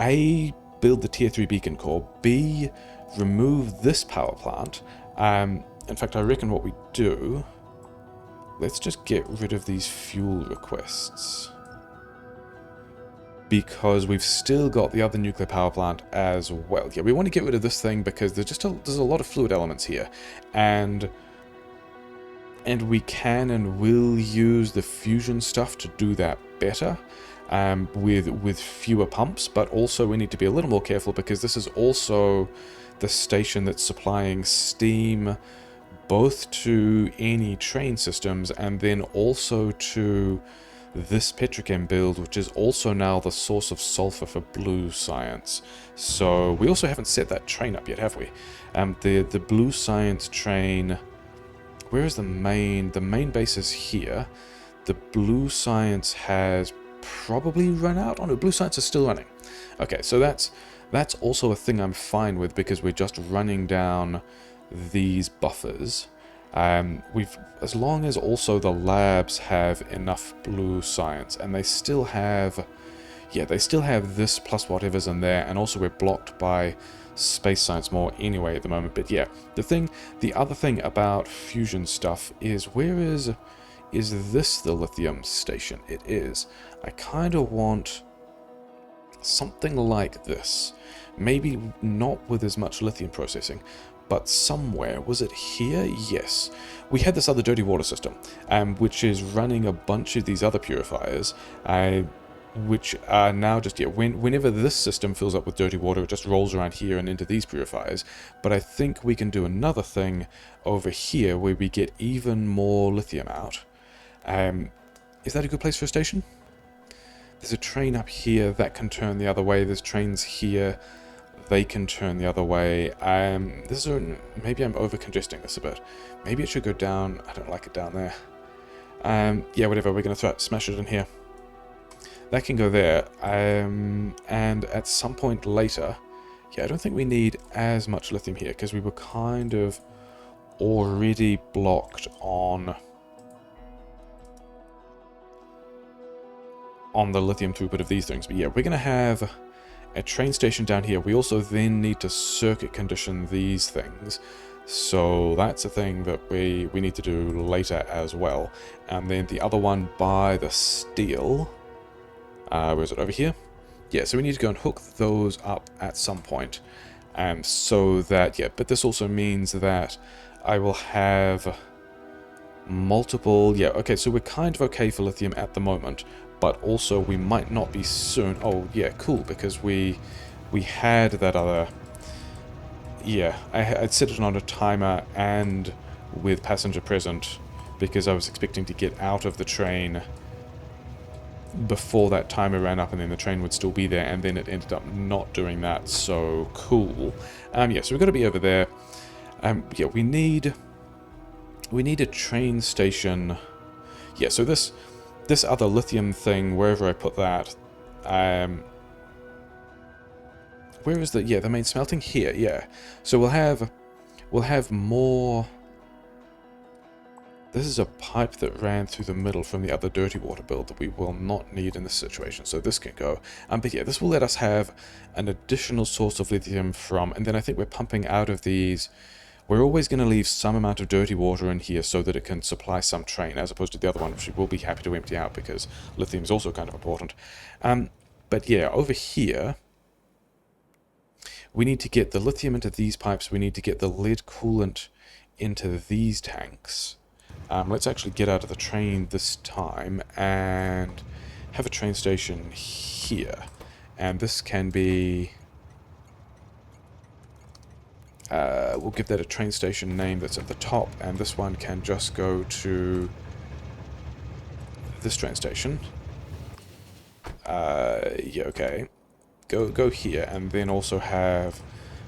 A, build the tier 3 beacon core, B, remove this power plant. In fact, I reckon what we do, let's just get rid of these fuel requests, because we've still got the other nuclear power plant as well. Yeah, we want to get rid of this thing because there's a lot of fluid elements here, and we can and will use the fusion stuff to do that better, with fewer pumps. But also we need to be a little more careful because this is also the station that's supplying steam both to any train systems and then also to this petrochem build, which is also now the source of sulfur for blue science. So we also haven't set that train up yet, have we? The blue science train... Where is the main? The main base is here. The blue science has probably run out. Oh no, blue science is still running. Okay, so that's also a thing I'm fine with because we're just running down these buffers. As long as also the labs have enough blue science, and they still have, yeah, they still have this plus whatever's in there, and also we're blocked by space science more anyway at the moment. But yeah, the other thing about fusion stuff is, where is this the lithium station? It is. I kind of want something like this. Maybe not with as much lithium processing, but somewhere. Was it here? Yes. We had this other dirty water system, which is running a bunch of these other purifiers, which are now just, yeah, whenever this system fills up with dirty water, it just rolls around here and into these purifiers. But I think we can do another thing over here where we get even more lithium out. Is that a good place for a station? There's a train up here that can turn the other way. There's trains here. They can turn the other way. Maybe I'm over-congesting this a bit. Maybe it should go down. I don't like it down there. Yeah, whatever. We're going to smash it in here. That can go there. And at some point later... Yeah, I don't think we need as much lithium here because we were kind of already blocked on the lithium throughput of these things. But yeah, we're going to have a train station down here. We also then need to circuit condition these things. So that's a thing that we need to do later as well. And then the other one by the steel. Where is it? Over here? Yeah, so we need to go and hook those up at some point. So that, yeah, but this also means that I will have multiple... Yeah, okay, so we're kind of okay for lithium at the moment. But also we might not be soon. Oh, yeah, cool, because we had that other... Yeah, I'd set it on a timer and with passenger present because I was expecting to get out of the train before that timer ran up, and then the train would still be there, and then it ended up not doing that, so cool. Yeah, so we've got to be over there. Yeah, we need a train station. Yeah, so this other lithium thing, wherever I put that, where is the main smelting? Here, yeah. So we'll have more. This is a pipe that ran through the middle from the other dirty water build that we will not need in this situation, so this can go. But yeah, this will let us have an additional source of lithium from, and then I think we're pumping out of these. We're always going to leave some amount of dirty water in here so that it can supply some train, as opposed to the other one, which we will be happy to empty out because lithium is also kind of important. But yeah, over here, we need to get the lithium into these pipes. We need to get the lead coolant into these tanks. Let's actually get out of the train this time and have a train station here. And this can be... we'll give that a train station name that's at the top, and this one can just go to this train station. Yeah, okay. Go here, and then also have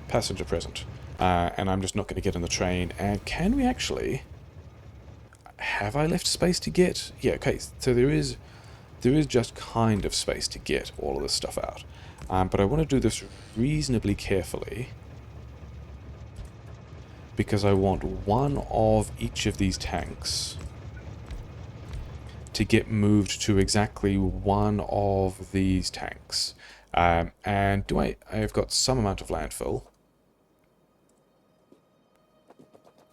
passenger present. And I'm just not going to get in the train. And can we actually... Have I left space to get... Yeah, okay, so there is there is just kind of space to get all of this stuff out. But I want to do this reasonably carefully, because I want one of each of these tanks to get moved to exactly one of these tanks. And I've got some amount of landfill.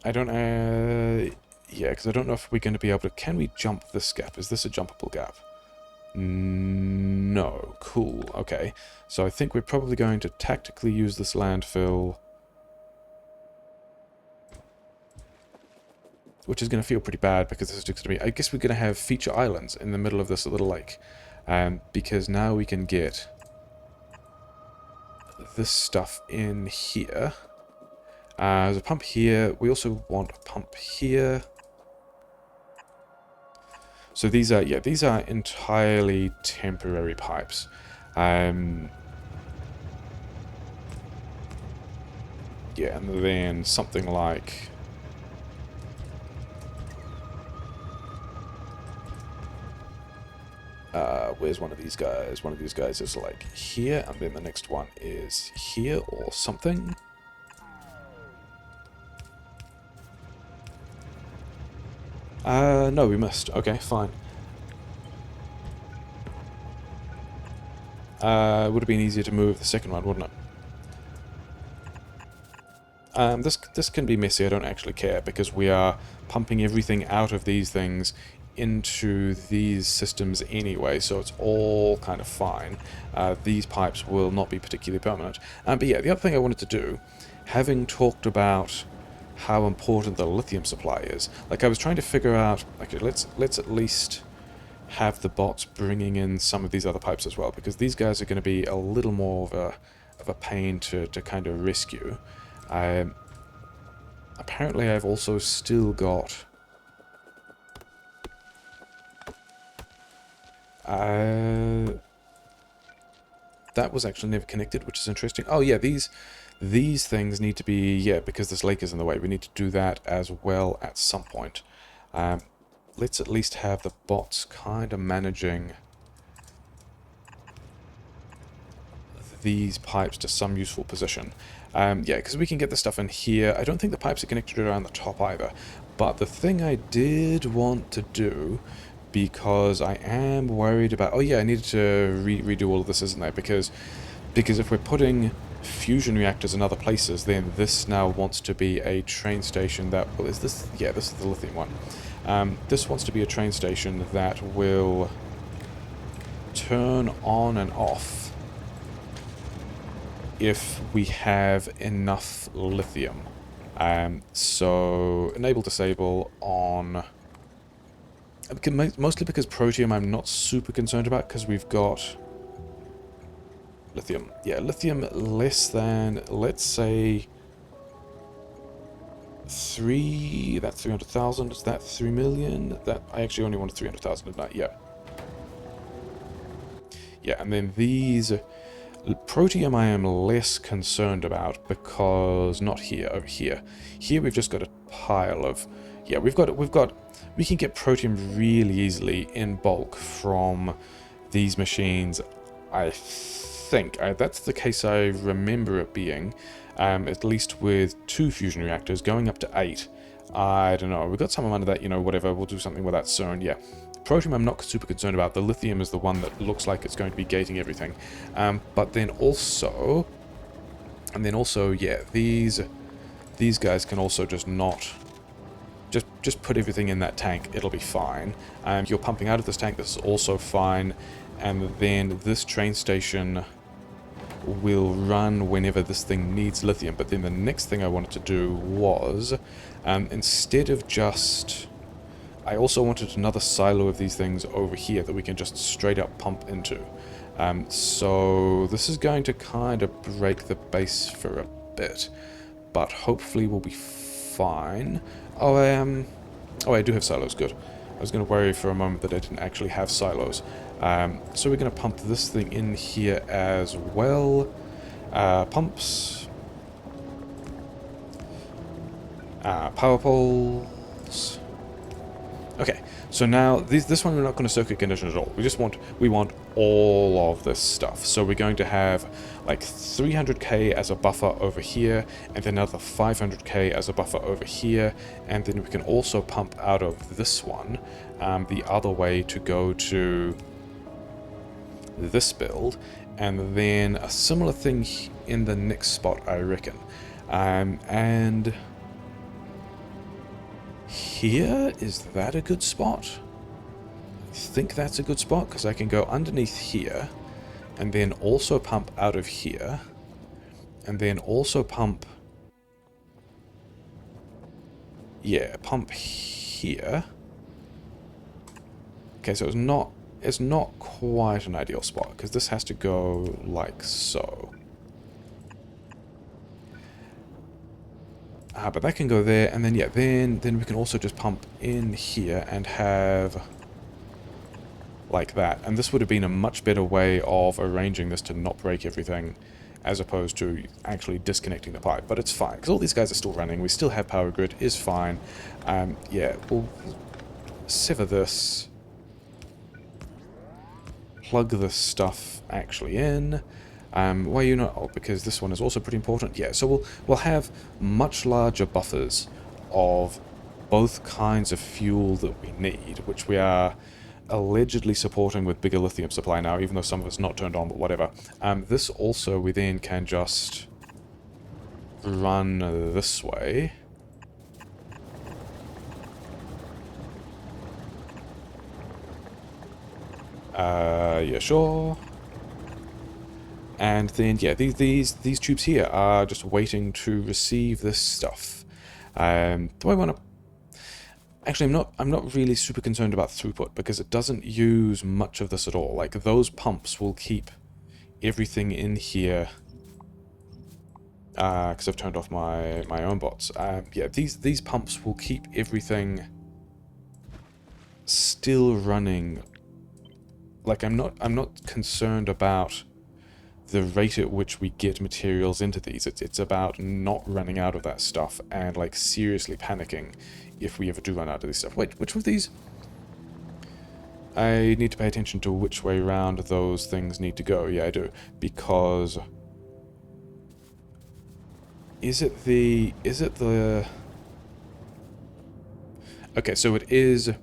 I don't, yeah, because I don't know if we're going to be able to, can we jump this gap? Is this a jumpable gap? No. Cool. Okay. So I think we're probably going to tactically use this landfill, which is going to feel pretty bad because this is just going to be... I guess we're going to have feature islands in the middle of this little lake. Because now we can get this stuff in here. There's a pump here. We also want a pump here. So these are, yeah, these are entirely temporary pipes. Yeah, and then something like... where's one of these guys? One of these guys is like here, and then the next one is here or something. No, we missed. Okay, fine. It would have been easier to move the second one, wouldn't it? This can be messy, I don't actually care, because we are pumping everything out of these things into these systems anyway, so it's all kind of fine. These pipes will not be particularly permanent. But yeah, the other thing I wanted to do, having talked about how important the lithium supply is, like I was trying to figure out, okay, let's at least have the bots bringing in some of these other pipes as well, because these guys are going to be a little more of a pain to kind of rescue. Apparently I've also still got... that was actually never connected, which is interesting. Oh yeah, these things need to be, yeah, because this lake is in the way, we need to do that as well at some point. Let's at least have the bots kind of managing these pipes to some useful position. Yeah, because we can get the stuff in here. I don't think the pipes are connected around the top either. But the thing I did want to do, because I am worried about... Oh yeah, I needed to redo all of this, isn't I? Because if we're putting fusion reactors in other places, then this now wants to be a train station that... Well, is this... Yeah, this is the lithium one. This wants to be a train station that will turn on and off if we have enough lithium. So, enable, disable, on... Mostly because protium I'm not super concerned about, because we've got lithium. Yeah, lithium less than, let's say, 3... That's 300,000. Is that 3 million? That I actually only wanted 300,000, didn't I? Yeah. Yeah, and then these... Protium I am less concerned about, because not here, over here. Here we've just got a pile of... Yeah, we can get protium really easily in bulk from these machines, I think. That's the case I remember it being, at least with 2 fusion reactors, going up to 8. I don't know, we've got some amount of that, you know, whatever, we'll do something with that soon, yeah. Protium I'm not super concerned about. The lithium is the one that looks like it's going to be gating everything. But then also, yeah, these guys can also just not... Just put everything in that tank, it'll be fine. You're pumping out of this tank, this is also fine. And then this train station will run whenever this thing needs lithium. But then the next thing I wanted to do was, instead of just... I also wanted another silo of these things over here that we can just straight up pump into. So this is going to kind of break the base for a bit, but hopefully we'll be fine. Oh, I do have silos, good. I was going to worry for a moment that I didn't actually have silos. So we're going to pump this thing in here as well. Pumps. Power poles. Okay, So now, this one we're not going to circuit condition at all. We want all of this stuff. So we're going to have like 300k as a buffer over here, and then another 500k as a buffer over here, and then we can also pump out of this one the other way to go to this build, and then a similar thing in the next spot, I reckon. And here, is that a good spot? I think that's a good spot, because I can go underneath here, and then also pump out of here, and then also pump... yeah, pump here. Okay, so it's not quite an ideal spot, because this has to go like so. But that can go there, and then, yeah, then we can also just pump in here and have like that. And this would have been a much better way of arranging this to not break everything, as opposed to actually disconnecting the pipe. But it's fine, because all these guys are still running. We still have power grid, is fine. Yeah, we'll sever this. Plug this stuff actually in. Why you not? Oh, because this one is also pretty important. Yeah, so we'll have much larger buffers of both kinds of fuel that we need, which we are allegedly supporting with bigger lithium supply now, even though some of it's not turned on, but whatever. This also, we then can just run this way. Yeah, sure. And then, yeah, these tubes here are just waiting to receive this stuff. Do I want to... Actually, I'm not really super concerned about throughput, because it doesn't use much of this at all. Like, those pumps will keep everything in here. Because I've turned off my own bots. Yeah, these pumps will keep everything still running. Like, I'm not concerned about the rate at which we get materials into these. It's about not running out of that stuff and, like, seriously panicking if we ever do run out of this stuff. Wait, which of these? I need to pay attention to which way round those things need to go. Yeah, I do. Because... Is it the... Okay, so it is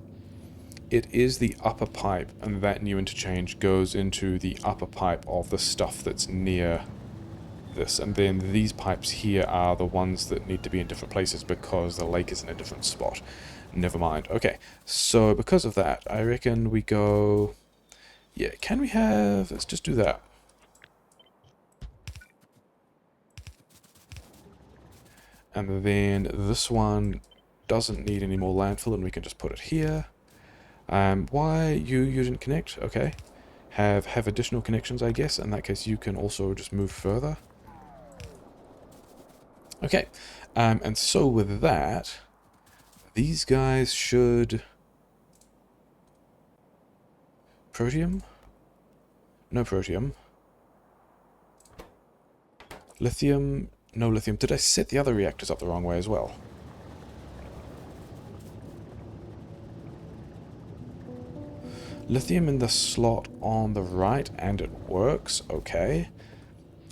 the upper pipe, and that new interchange goes into the upper pipe of the stuff that's near this. And then these pipes here are the ones that need to be in different places because the lake is in a different spot. Never mind. Okay, so because of that, I reckon we go... Yeah, can we have... Let's just do that. And then this one doesn't need any more landfill, and we can just put it here. Why you didn't connect? Okay. Have additional connections, I guess. In that case, you can also just move further. Okay. And so with that, these guys should... Protium? No protium. Lithium? No lithium. Did I set the other reactors up the wrong way as well? Lithium in the slot on the right, and it works. Okay.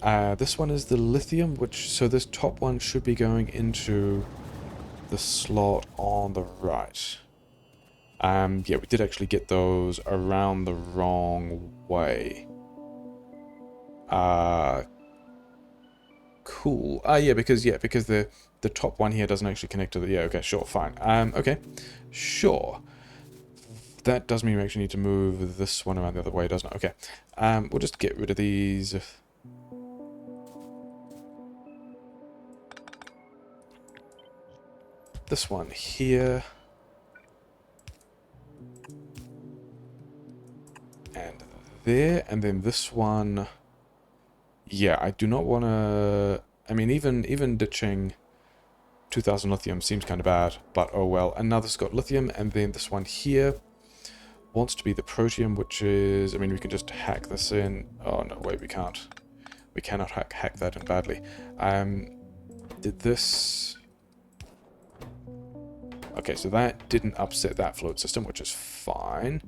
This one is the lithium, so this top one should be going into the slot on the right. Yeah, we did actually get those around the wrong way. Cool. Yeah, because the top one here doesn't actually connect to the... Yeah, okay, sure, fine. Okay, sure. That does mean we actually need to move this one around the other way, doesn't it? Okay. We'll just get rid of these. This one here. And there. And then this one. Yeah, I do not want to... I mean, even ditching 2000 lithium seems kind of bad, but oh well. And now this has got lithium, and then this one here wants to be the protium, which is... I mean, we can just hack this in. Oh, no, wait, we can't. We cannot hack that in badly. Did this... Okay, so that didn't upset that fluid system, which is fine.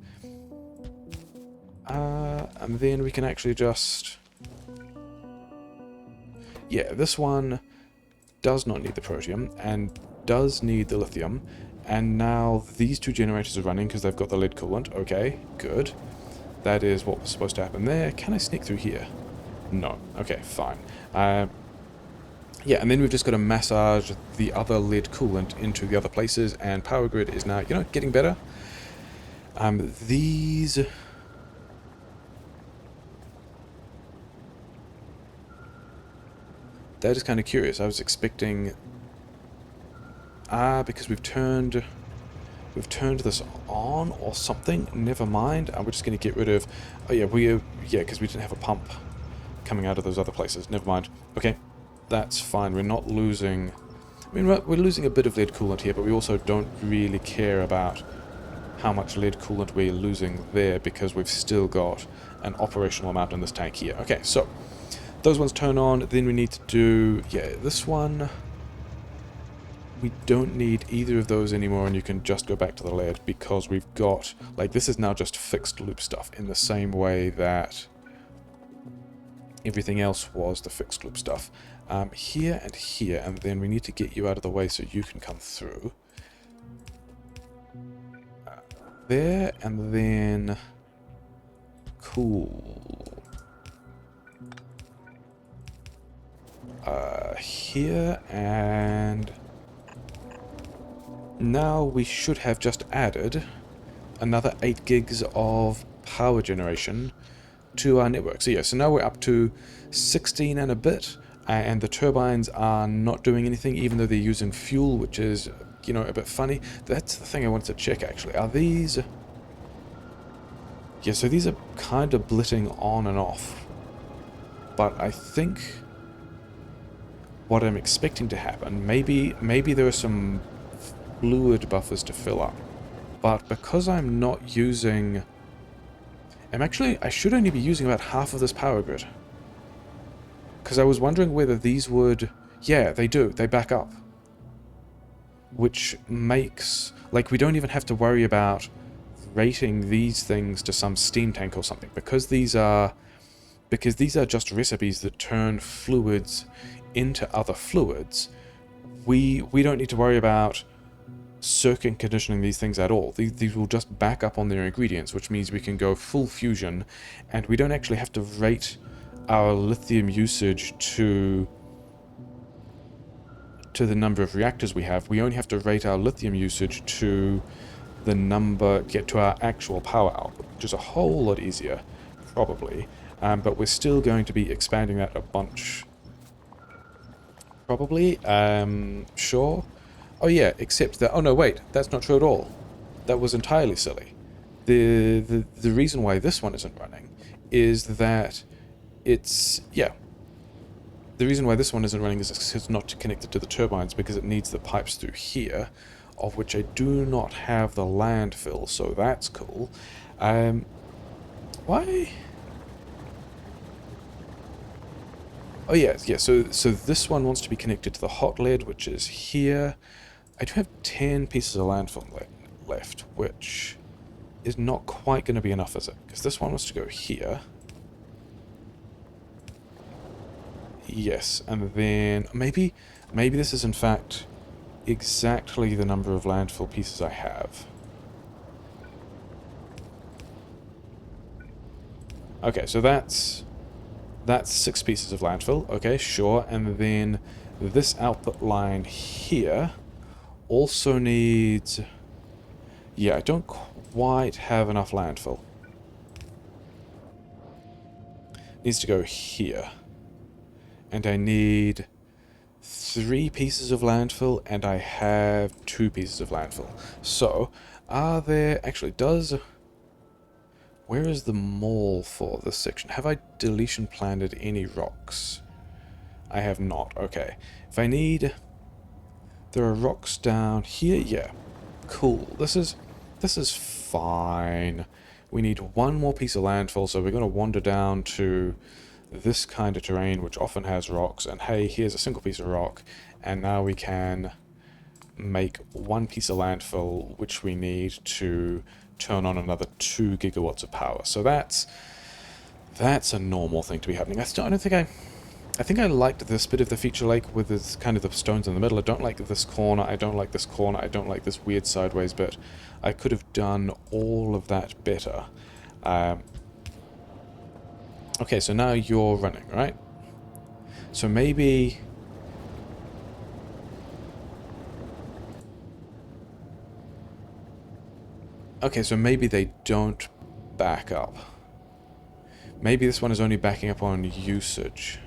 And then we can actually just... Yeah, this one does not need the protium, and does need the lithium. And now these two generators are running because they've got the lead coolant. Okay, good. That is what was supposed to happen there. Can I sneak through here? No. Okay, fine. Yeah, and then we've just got to massage the other lead coolant into the other places, and power grid is now, you know, getting better. These... That is kind of curious. I was expecting... because we've turned this on or something. Never mind. We're just going to get rid of... Oh yeah, because we didn't have a pump coming out of those other places. Never mind. Okay, that's fine. We're not losing... I mean, we're losing a bit of lead coolant here, but we also don't really care about how much lead coolant we're losing there because we've still got an operational amount in this tank here. Okay, so those ones turn on. Then we need to do... Yeah, this one... We don't need either of those anymore, and you can just go back to the lead because we've got... Like, this is now just fixed loop stuff in the same way that everything else was the fixed loop stuff. Here and here, and then we need to get you out of the way so you can come through. There, and then... Cool. Here, and... Now we should have just added another 8 gigs of power generation to our network. So yeah, so now we're up to 16 and a bit, and the turbines are not doing anything even though they're using fuel, which is, you know, a bit funny. That's the thing I wanted to check actually. Are these... Yeah, so these are kind of blitting on and off. But I think what I'm expecting to happen, maybe there are some fluid buffers to fill up, but because I'm not using... I should only be using about half of this power grid. Because I was wondering whether these would... Yeah, they do. They back up. Which makes... Like, we don't even have to worry about rating these things to some steam tank or something. Because these are just recipes that turn fluids into other fluids, we don't need to worry about circuit conditioning these things at all. These will just back up on their ingredients, which means we can go full fusion, and we don't actually have to rate our lithium usage to the number of reactors we have. We only have to rate our lithium usage to the number, to our actual power output, which is a whole lot easier, probably. But we're still going to be expanding that a bunch. Probably. Sure. Oh yeah, except that... Oh no, wait, that's not true at all. That was entirely silly. The reason why this one isn't running is that it's... Yeah. The reason why this one isn't running is it's not connected to the turbines because it needs the pipes through here, of which I do not have the landfill, so that's cool. Why... Oh yeah, so this one wants to be connected to the hot lead, which is here. I do have 10 pieces of landfill left, which is not quite going to be enough, is it? Because this one wants to go here. Yes, and then maybe this is in fact exactly the number of landfill pieces I have. Okay, so that's 6 pieces of landfill. Okay, sure. And then this output line here also needs... Yeah, I don't quite have enough landfill. Needs to go here. And I need 3 pieces of landfill, and I have 2 pieces of landfill. So, are there... Actually, where is the mall for this section? Have I deletion planted any rocks? I have not. Okay. If I need... There are rocks down here. Yeah. Cool. This is fine. We need 1 more piece of landfill, so we're going to wander down to this kind of terrain, which often has rocks. And hey, here's a single piece of rock. And now we can make one piece of landfill, which we need to turn on another 2 gigawatts of power. So that's a normal thing to be happening. I don't think I think I liked this bit of the feature lake with this kind of the stones in the middle. I don't like this corner, I don't like this corner, I don't like this weird sideways bit. I could have done all of that better. Okay, so now you're running, right? So maybe... Okay, so maybe they don't back up. Maybe this one is only backing up on usage.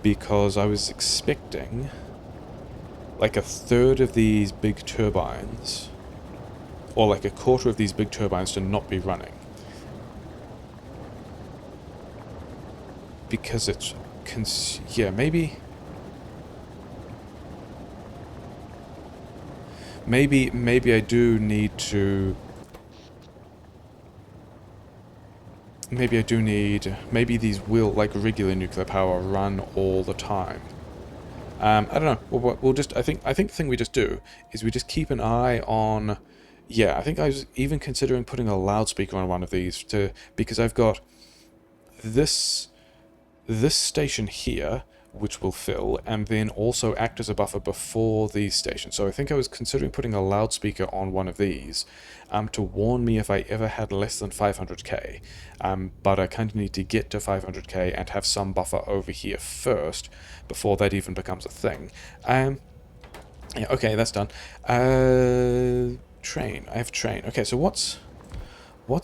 Because I was expecting like a third of these big turbines, or like a quarter of these big turbines to not be running. Because it's... yeah, maybe... Maybe I do need to... Maybe these will, like regular nuclear power, run all the time. I don't know. We'll just... I think the thing we just do is we just keep an eye on... Yeah, I think I was even considering putting a loudspeaker on one of these because I've got this station here, which will fill, and then also act as a buffer before these stations. So I think I was considering putting a loudspeaker on one of these to warn me if I ever had less than 500k. But I kind of need to get to 500k and have some buffer over here first before that even becomes a thing. Yeah, okay, that's done. Train. I have train. Okay, so what's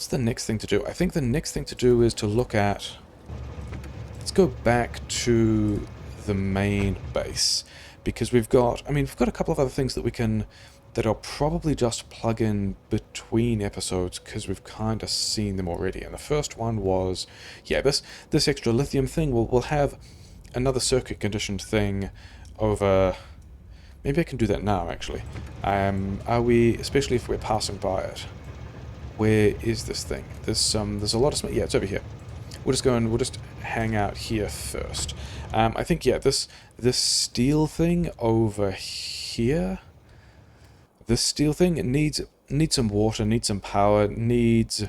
the next thing to do? I think the next thing to do is to look at... Let's go back to the main base, because we've got a couple of other things that I'll probably just plug in between episodes, because we've kind of seen them already. And the first one was, yeah, this extra lithium thing. We'll have another circuit conditioned thing over... Maybe I can do that now, actually. Are we, especially if we're passing by it? Where is this thing? There's a lot of... Yeah, it's over here. We'll just hang out here first. I think, yeah, this steel thing over here, this steel thing, it needs some water, needs some power, needs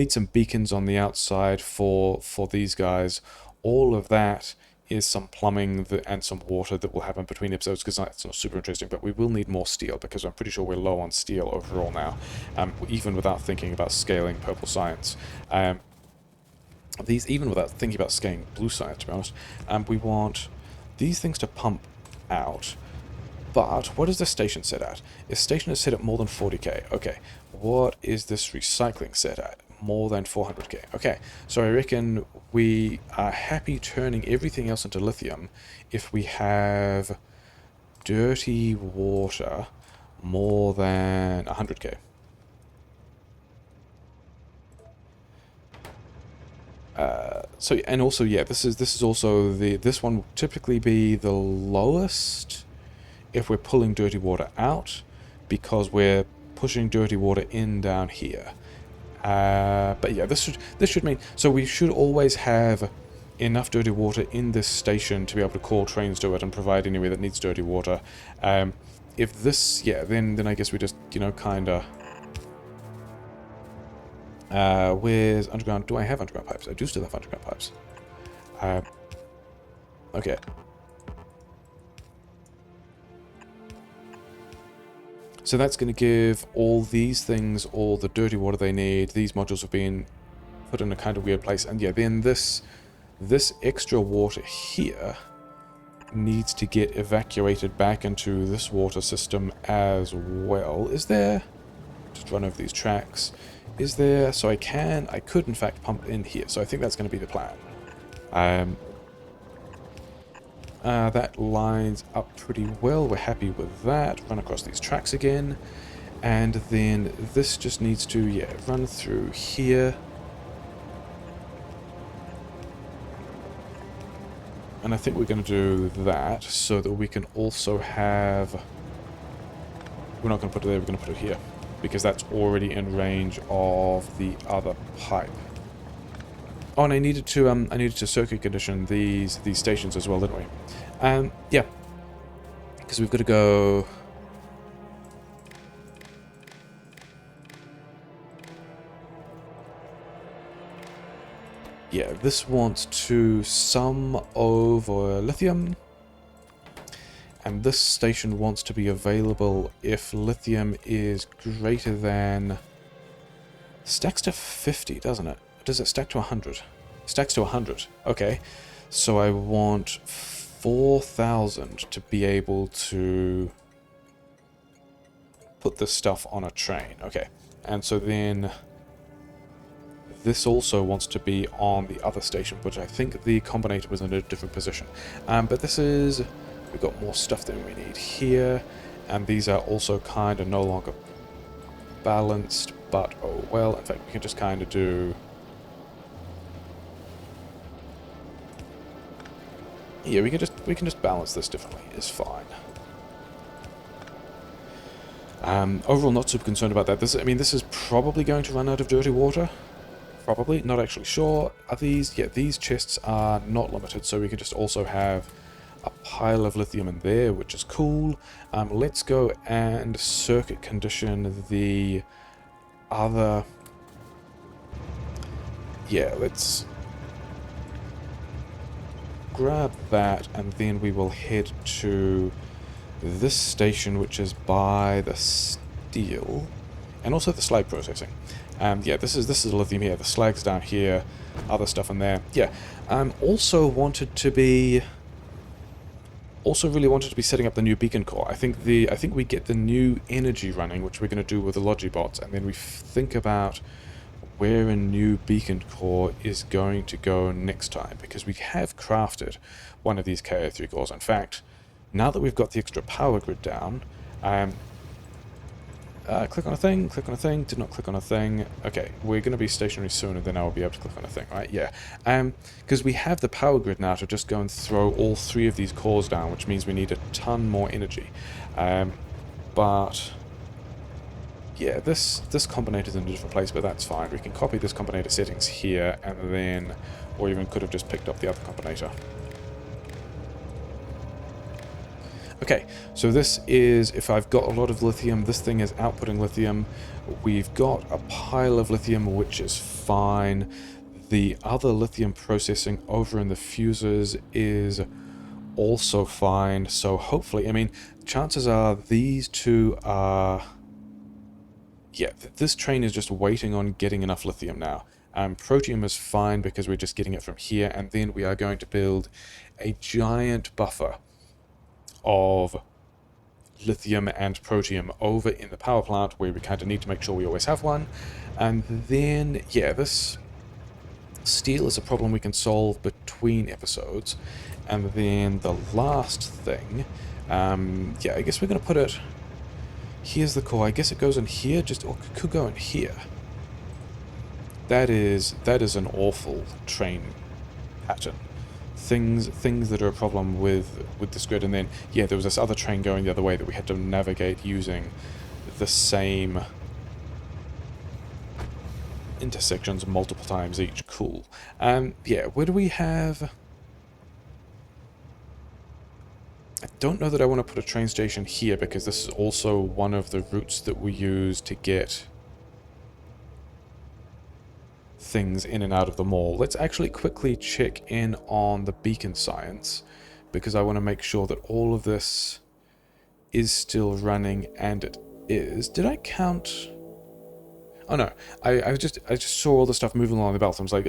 some beacons on the outside for these guys. All of that is some plumbing and some water that will happen between episodes, because that's not super interesting, but we will need more steel, because I'm pretty sure we're low on steel overall now, even without thinking about scaling purple science. Even without thinking about scaling blue science, to be honest, we want these things to pump out. But what is the station set at? Is station is set at more than 40k? Okay. What is this recycling set at? More than 400k. Okay. So I reckon we are happy turning everything else into lithium if we have dirty water more than 100k. So, and also, yeah, this is also this one will typically be the lowest if we're pulling dirty water out, because we're pushing dirty water in down here. But yeah, this should mean, so we should always have enough dirty water in this station to be able to call trains to it and provide anywhere that needs dirty water. If this, yeah, then I guess we just, kind of... where's underground? Do I have underground pipes? I do still have underground pipes. Okay. So that's going to give all these things all the dirty water they need. These modules have been put in a kind of weird place. And yeah, then this extra water here needs to get evacuated back into this water system as well. Is there... Just run over these tracks. Is there... So I could in fact pump in here. So I think that's going to be the plan. That lines up pretty well. We're happy with that. Run across these tracks again. And then this just needs to, yeah, run through here. And I think we're going to do that so that we can also have... We're not going to put it there, we're going to put it here, because that's already in range of the other pipe. Oh, and I needed to circuit condition these stations as well, didn't we? Yeah, because we've got to go. Yeah, this wants to sum over lithium, and this station wants to be available if lithium is greater than... Stacks to 50, doesn't it? Does it stack to 100? Stacks to 100. Okay. So I want 4,000 to be able to put this stuff on a train. Okay. And so then this also wants to be on the other station, which I think the combinator was in a different position. But this is... We've got more stuff than we need here. And these are also kind of no longer balanced, but oh well. In fact, we can just kind of do... Yeah, we can just balance this differently. It's fine. Overall, not super concerned about that. This is probably going to run out of dirty water. Probably, not actually sure. Are these? Yeah, these chests are not limited, so we can just also have a pile of lithium in there, which is cool. Let's go and circuit condition the other... Yeah, let's grab that, and then we will head to this station, which is by the steel, and also the slag processing. Yeah, this is lithium here. The slag's down here, other stuff in there. Yeah, also really wanted to be setting up the new beacon core. I think we get the new energy running, which we're going to do with the Logibots, and then we think about where a new beacon core is going to go next time, because we have crafted one of these KO3 cores. In fact, now that we've got the extra power grid down, click on a thing, did not click on a thing. Okay, we're going to be stationary soon, and then I will be able to click on a thing, right? Yeah. Because we have the power grid now to just go and throw all 3 of these cores down, which means we need a ton more energy. But yeah, this combinator's in a different place, but that's fine. We can copy this combinator settings here, and then, or even could have just picked up the other combinator. Okay, so this is, if I've got a lot of lithium, this thing is outputting lithium. We've got a pile of lithium, which is fine. The other lithium processing over in the fuses is also fine. So hopefully, chances are these two are... Yeah, this train is just waiting on getting enough lithium now. Protium is fine because we're just getting it from here, and then we are going to build a giant buffer of lithium and protium over in the power plant, where we kind of need to make sure we always have one. And then, yeah, this steel is a problem we can solve between episodes. And then the last thing, yeah, I guess we're going to put it... Here's the core. I guess it goes in here, or it could go in here. That is an awful train pattern. Things that are a problem with this grid. And then, yeah, there was this other train going the other way that we had to navigate using the same intersections multiple times each. Cool. Yeah, where do we have... I don't know that I want to put a train station here, because this is also one of the routes that we use to get things in and out of the mall. Let's actually quickly check in on the beacon science, because I want to make sure that all of this is still running, and it is. Did I count? Oh no, I just saw all the stuff moving along the belt. I was like,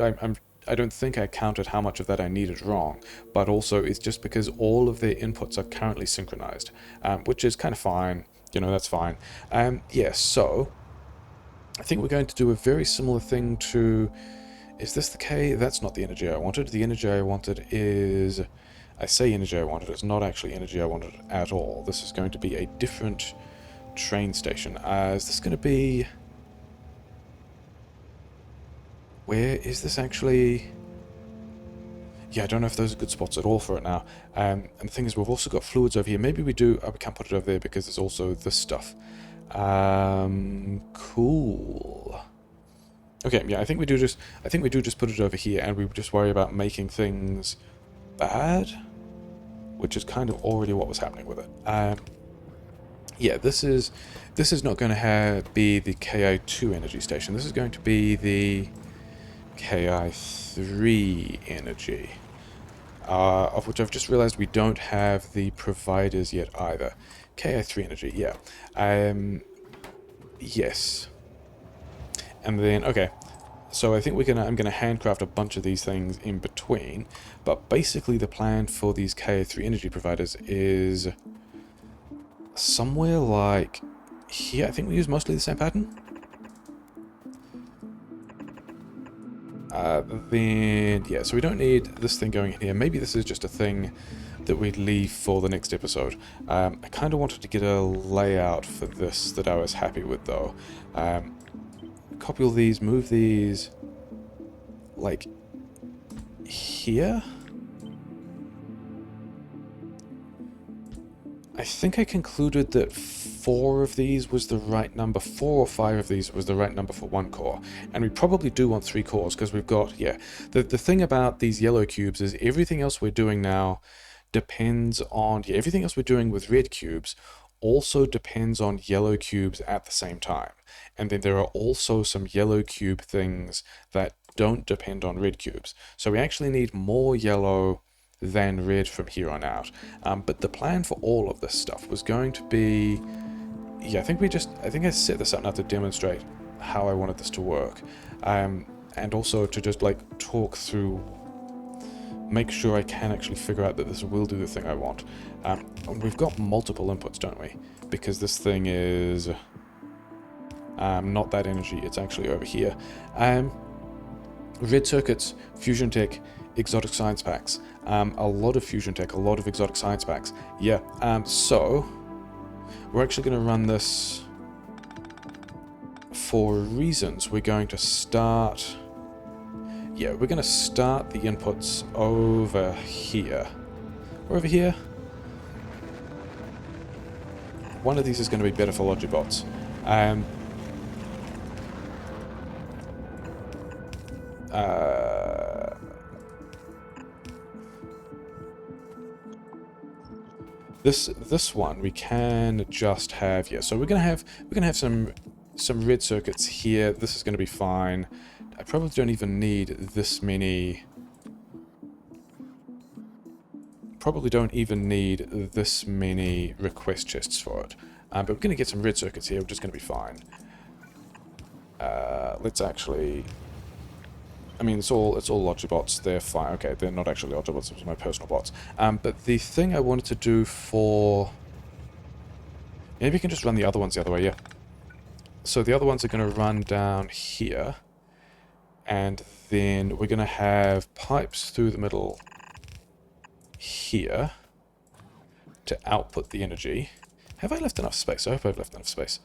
I don't think I counted how much of that I needed wrong, but also it's just because all of their inputs are currently synchronized, which is kind of fine. You know, that's fine. Yeah, so I think we're going to do a very similar thing to... Is this the K? That's not the energy I wanted. The energy I wanted is... I say energy I wanted, it's not actually energy I wanted at all. This is going to be a different train station. Is this going to be... Where is this actually? Yeah, I don't know if those are good spots at all for it now. And the thing is, we've also got fluids over here. Maybe we do... we can't put it over there because there's also this stuff. Cool. Okay, yeah, I think we do just put it over here, and we just worry about making things bad, which is kind of already what was happening with it. Yeah, this is not going to be the KI2 energy station. This is going to be the Ki3 energy. Of which I've just realized we don't have the providers yet either. Ki3 energy, yeah. Yes. And then, okay. So I think I'm gonna handcraft a bunch of these things in between. But basically the plan for these Ki3 energy providers is somewhere like here. I think we use mostly the same pattern. Then, yeah, so we don't need this thing going in here. Maybe this is just a thing that we'd leave for the next episode. I kind of wanted to get a layout for this that I was happy with, though. Copy all these, move these, like, here? I think I concluded that 4 of these was the right number. 4 or 5 of these was the right number for 1 core. And we probably do want 3 cores, because we've got, yeah. The thing about these yellow cubes is everything else we're doing now depends on, yeah, everything else we're doing with red cubes also depends on yellow cubes at the same time. And then there are also some yellow cube things that don't depend on red cubes. So we actually need more yellow than red from here on out. But the plan for all of this stuff was going to be, yeah, I think I set this up now to demonstrate how I wanted this to work. And also to just like talk through, make sure I can actually figure out that this will do the thing I want. We've got multiple inputs, don't we? Because this thing is not that energy, it's actually over here. Red circuits, fusion tech, exotic science packs. A lot of fusion tech, a lot of exotic science packs. Yeah, so we're actually going to run this for reasons. We're going to start... Yeah, we're going to start the inputs over here. Or over here. One of these is going to be better for Logibots. This one we can just have, yeah, so we're gonna have some red circuits here. This is gonna be fine. I probably don't even need this many. Probably don't even need this many request chests for it. But we're gonna get some red circuits here, which is gonna be fine. Let's actually, I mean, it's all Logibots. They're fine. Okay, they're not actually Logibots. It was my personal bots. But the thing I wanted to do for... Maybe we can just run the other ones the other way, yeah. So the other ones are going to run down here. And then we're going to have pipes through the middle here to output the energy. Have I left enough space? I hope I've left enough space.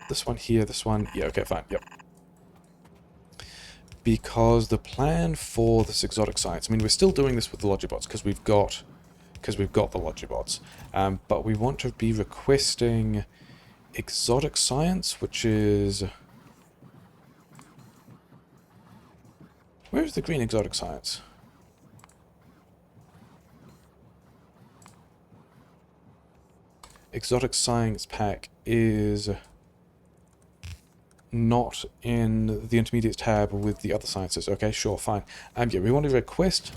This one here, this one... Yeah, okay, fine, yep. Because the plan for this exotic science, I mean, we're still doing this with the Logibots because we've got the Logibots, but we want to be requesting exotic science, which is... Where's the green exotic science? Exotic science pack is not in the intermediate tab with the other sciences. Okay, sure, fine. Yeah, we want to request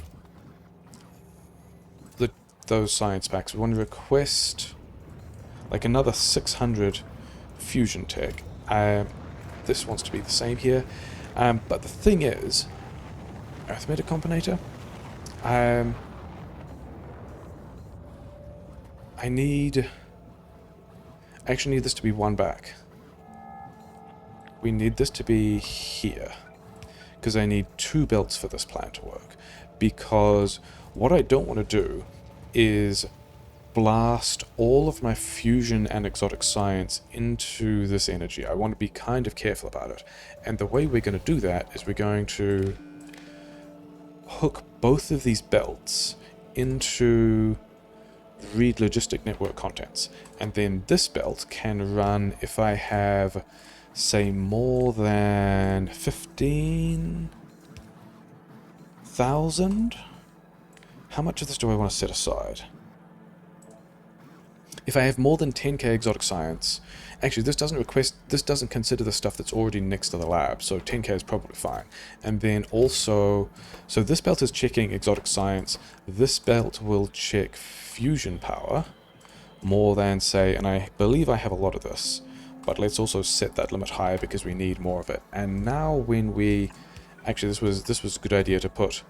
those science packs. We want to request like another 600 fusion tech. This wants to be the same here. But the thing is, arithmetic combinator. I actually need this to be one back. We need this to be here, because I need 2 belts for this plan to work. Because what I don't want to do is blast all of my fusion and exotic science into this energy. I want to be kind of careful about it. And the way we're going to do that is we're going to hook both of these belts into read logistic network contents. And then this belt can run if I have... say more than 15,000? How much of this do I want to set aside? If I have more than 10k exotic science, actually this doesn't consider the stuff that's already next to the lab, so 10k is probably fine. And then also, so this belt is checking exotic science, this belt will check fusion power, more than say, and I believe I have a lot of this, but let's also set that limit higher because we need more of it. And now when we, actually this was a good idea to put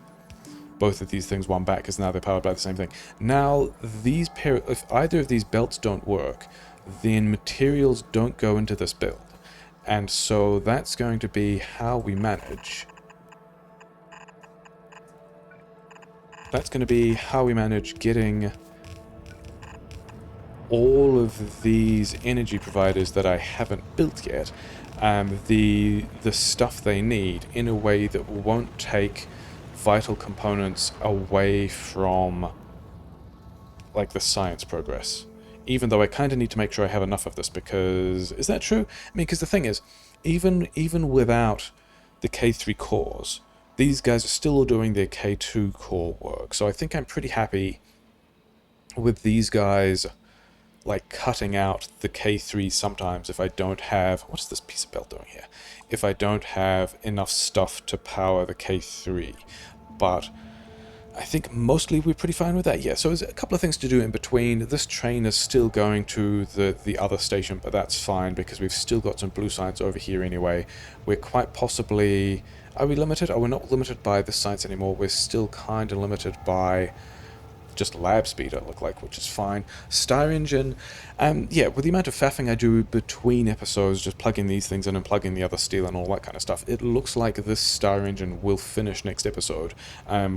both of these things one back because now they're powered by the same thing. Now these if either of these belts don't work, then materials don't go into this build, and so that's going to be how we manage. That's going to be how we manage getting all of these energy providers that I haven't built yet, the stuff they need in a way that won't take vital components away from like the science progress. Even though I kind of need to make sure I have enough of this, because is that true? I mean, because the thing is, even without the K3 cores, these guys are still doing their K2 core work. So I think I'm pretty happy with these guys like cutting out the K3 sometimes if I don't have, what's this piece of belt doing here? If I don't have enough stuff to power the K3. But I think mostly we're pretty fine with that. Yeah, so there's a couple of things to do in between. This train is still going to the other station, but that's fine because we've still got some blue science over here anyway. We're quite possibly, are we limited? Oh, we're not limited by the science anymore. We're still kind of limited by just lab speed, it looked like, which is fine. Star engine, yeah, with the amount of faffing I do between episodes, just plugging these things in and plugging the other steel and all that kind of stuff, it looks like this star engine will finish next episode,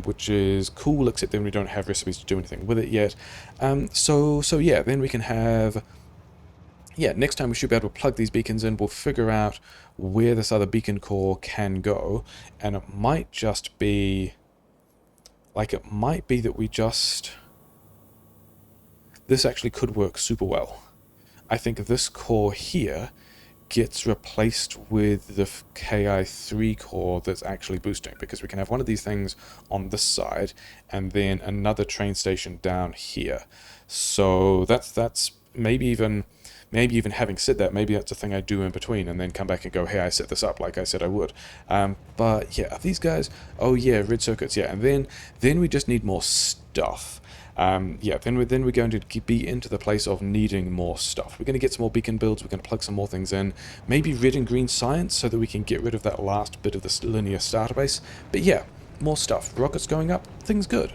which is cool, except then we don't have recipes to do anything with it yet. So yeah, then we can have, yeah, next time we should be able to plug these beacons in. We'll figure out where this other beacon core can go, and it might just be, like, it might be that we just... This actually could work super well. I think this core here gets replaced with the KI3 core that's actually boosting, because we can have one of these things on this side and then another train station down here. So that's maybe even having said that, maybe that's a thing I do in between and then come back and go, hey, I set this up like I said I would. But yeah, these guys, oh yeah, red circuits, yeah, and then we just need more stuff. Yeah, then we're going to be into the place of needing more stuff. We're going to get some more beacon builds, we're going to plug some more things in, maybe red and green science so that we can get rid of that last bit of this linear starter base. But yeah, more stuff. Rockets going up, things good.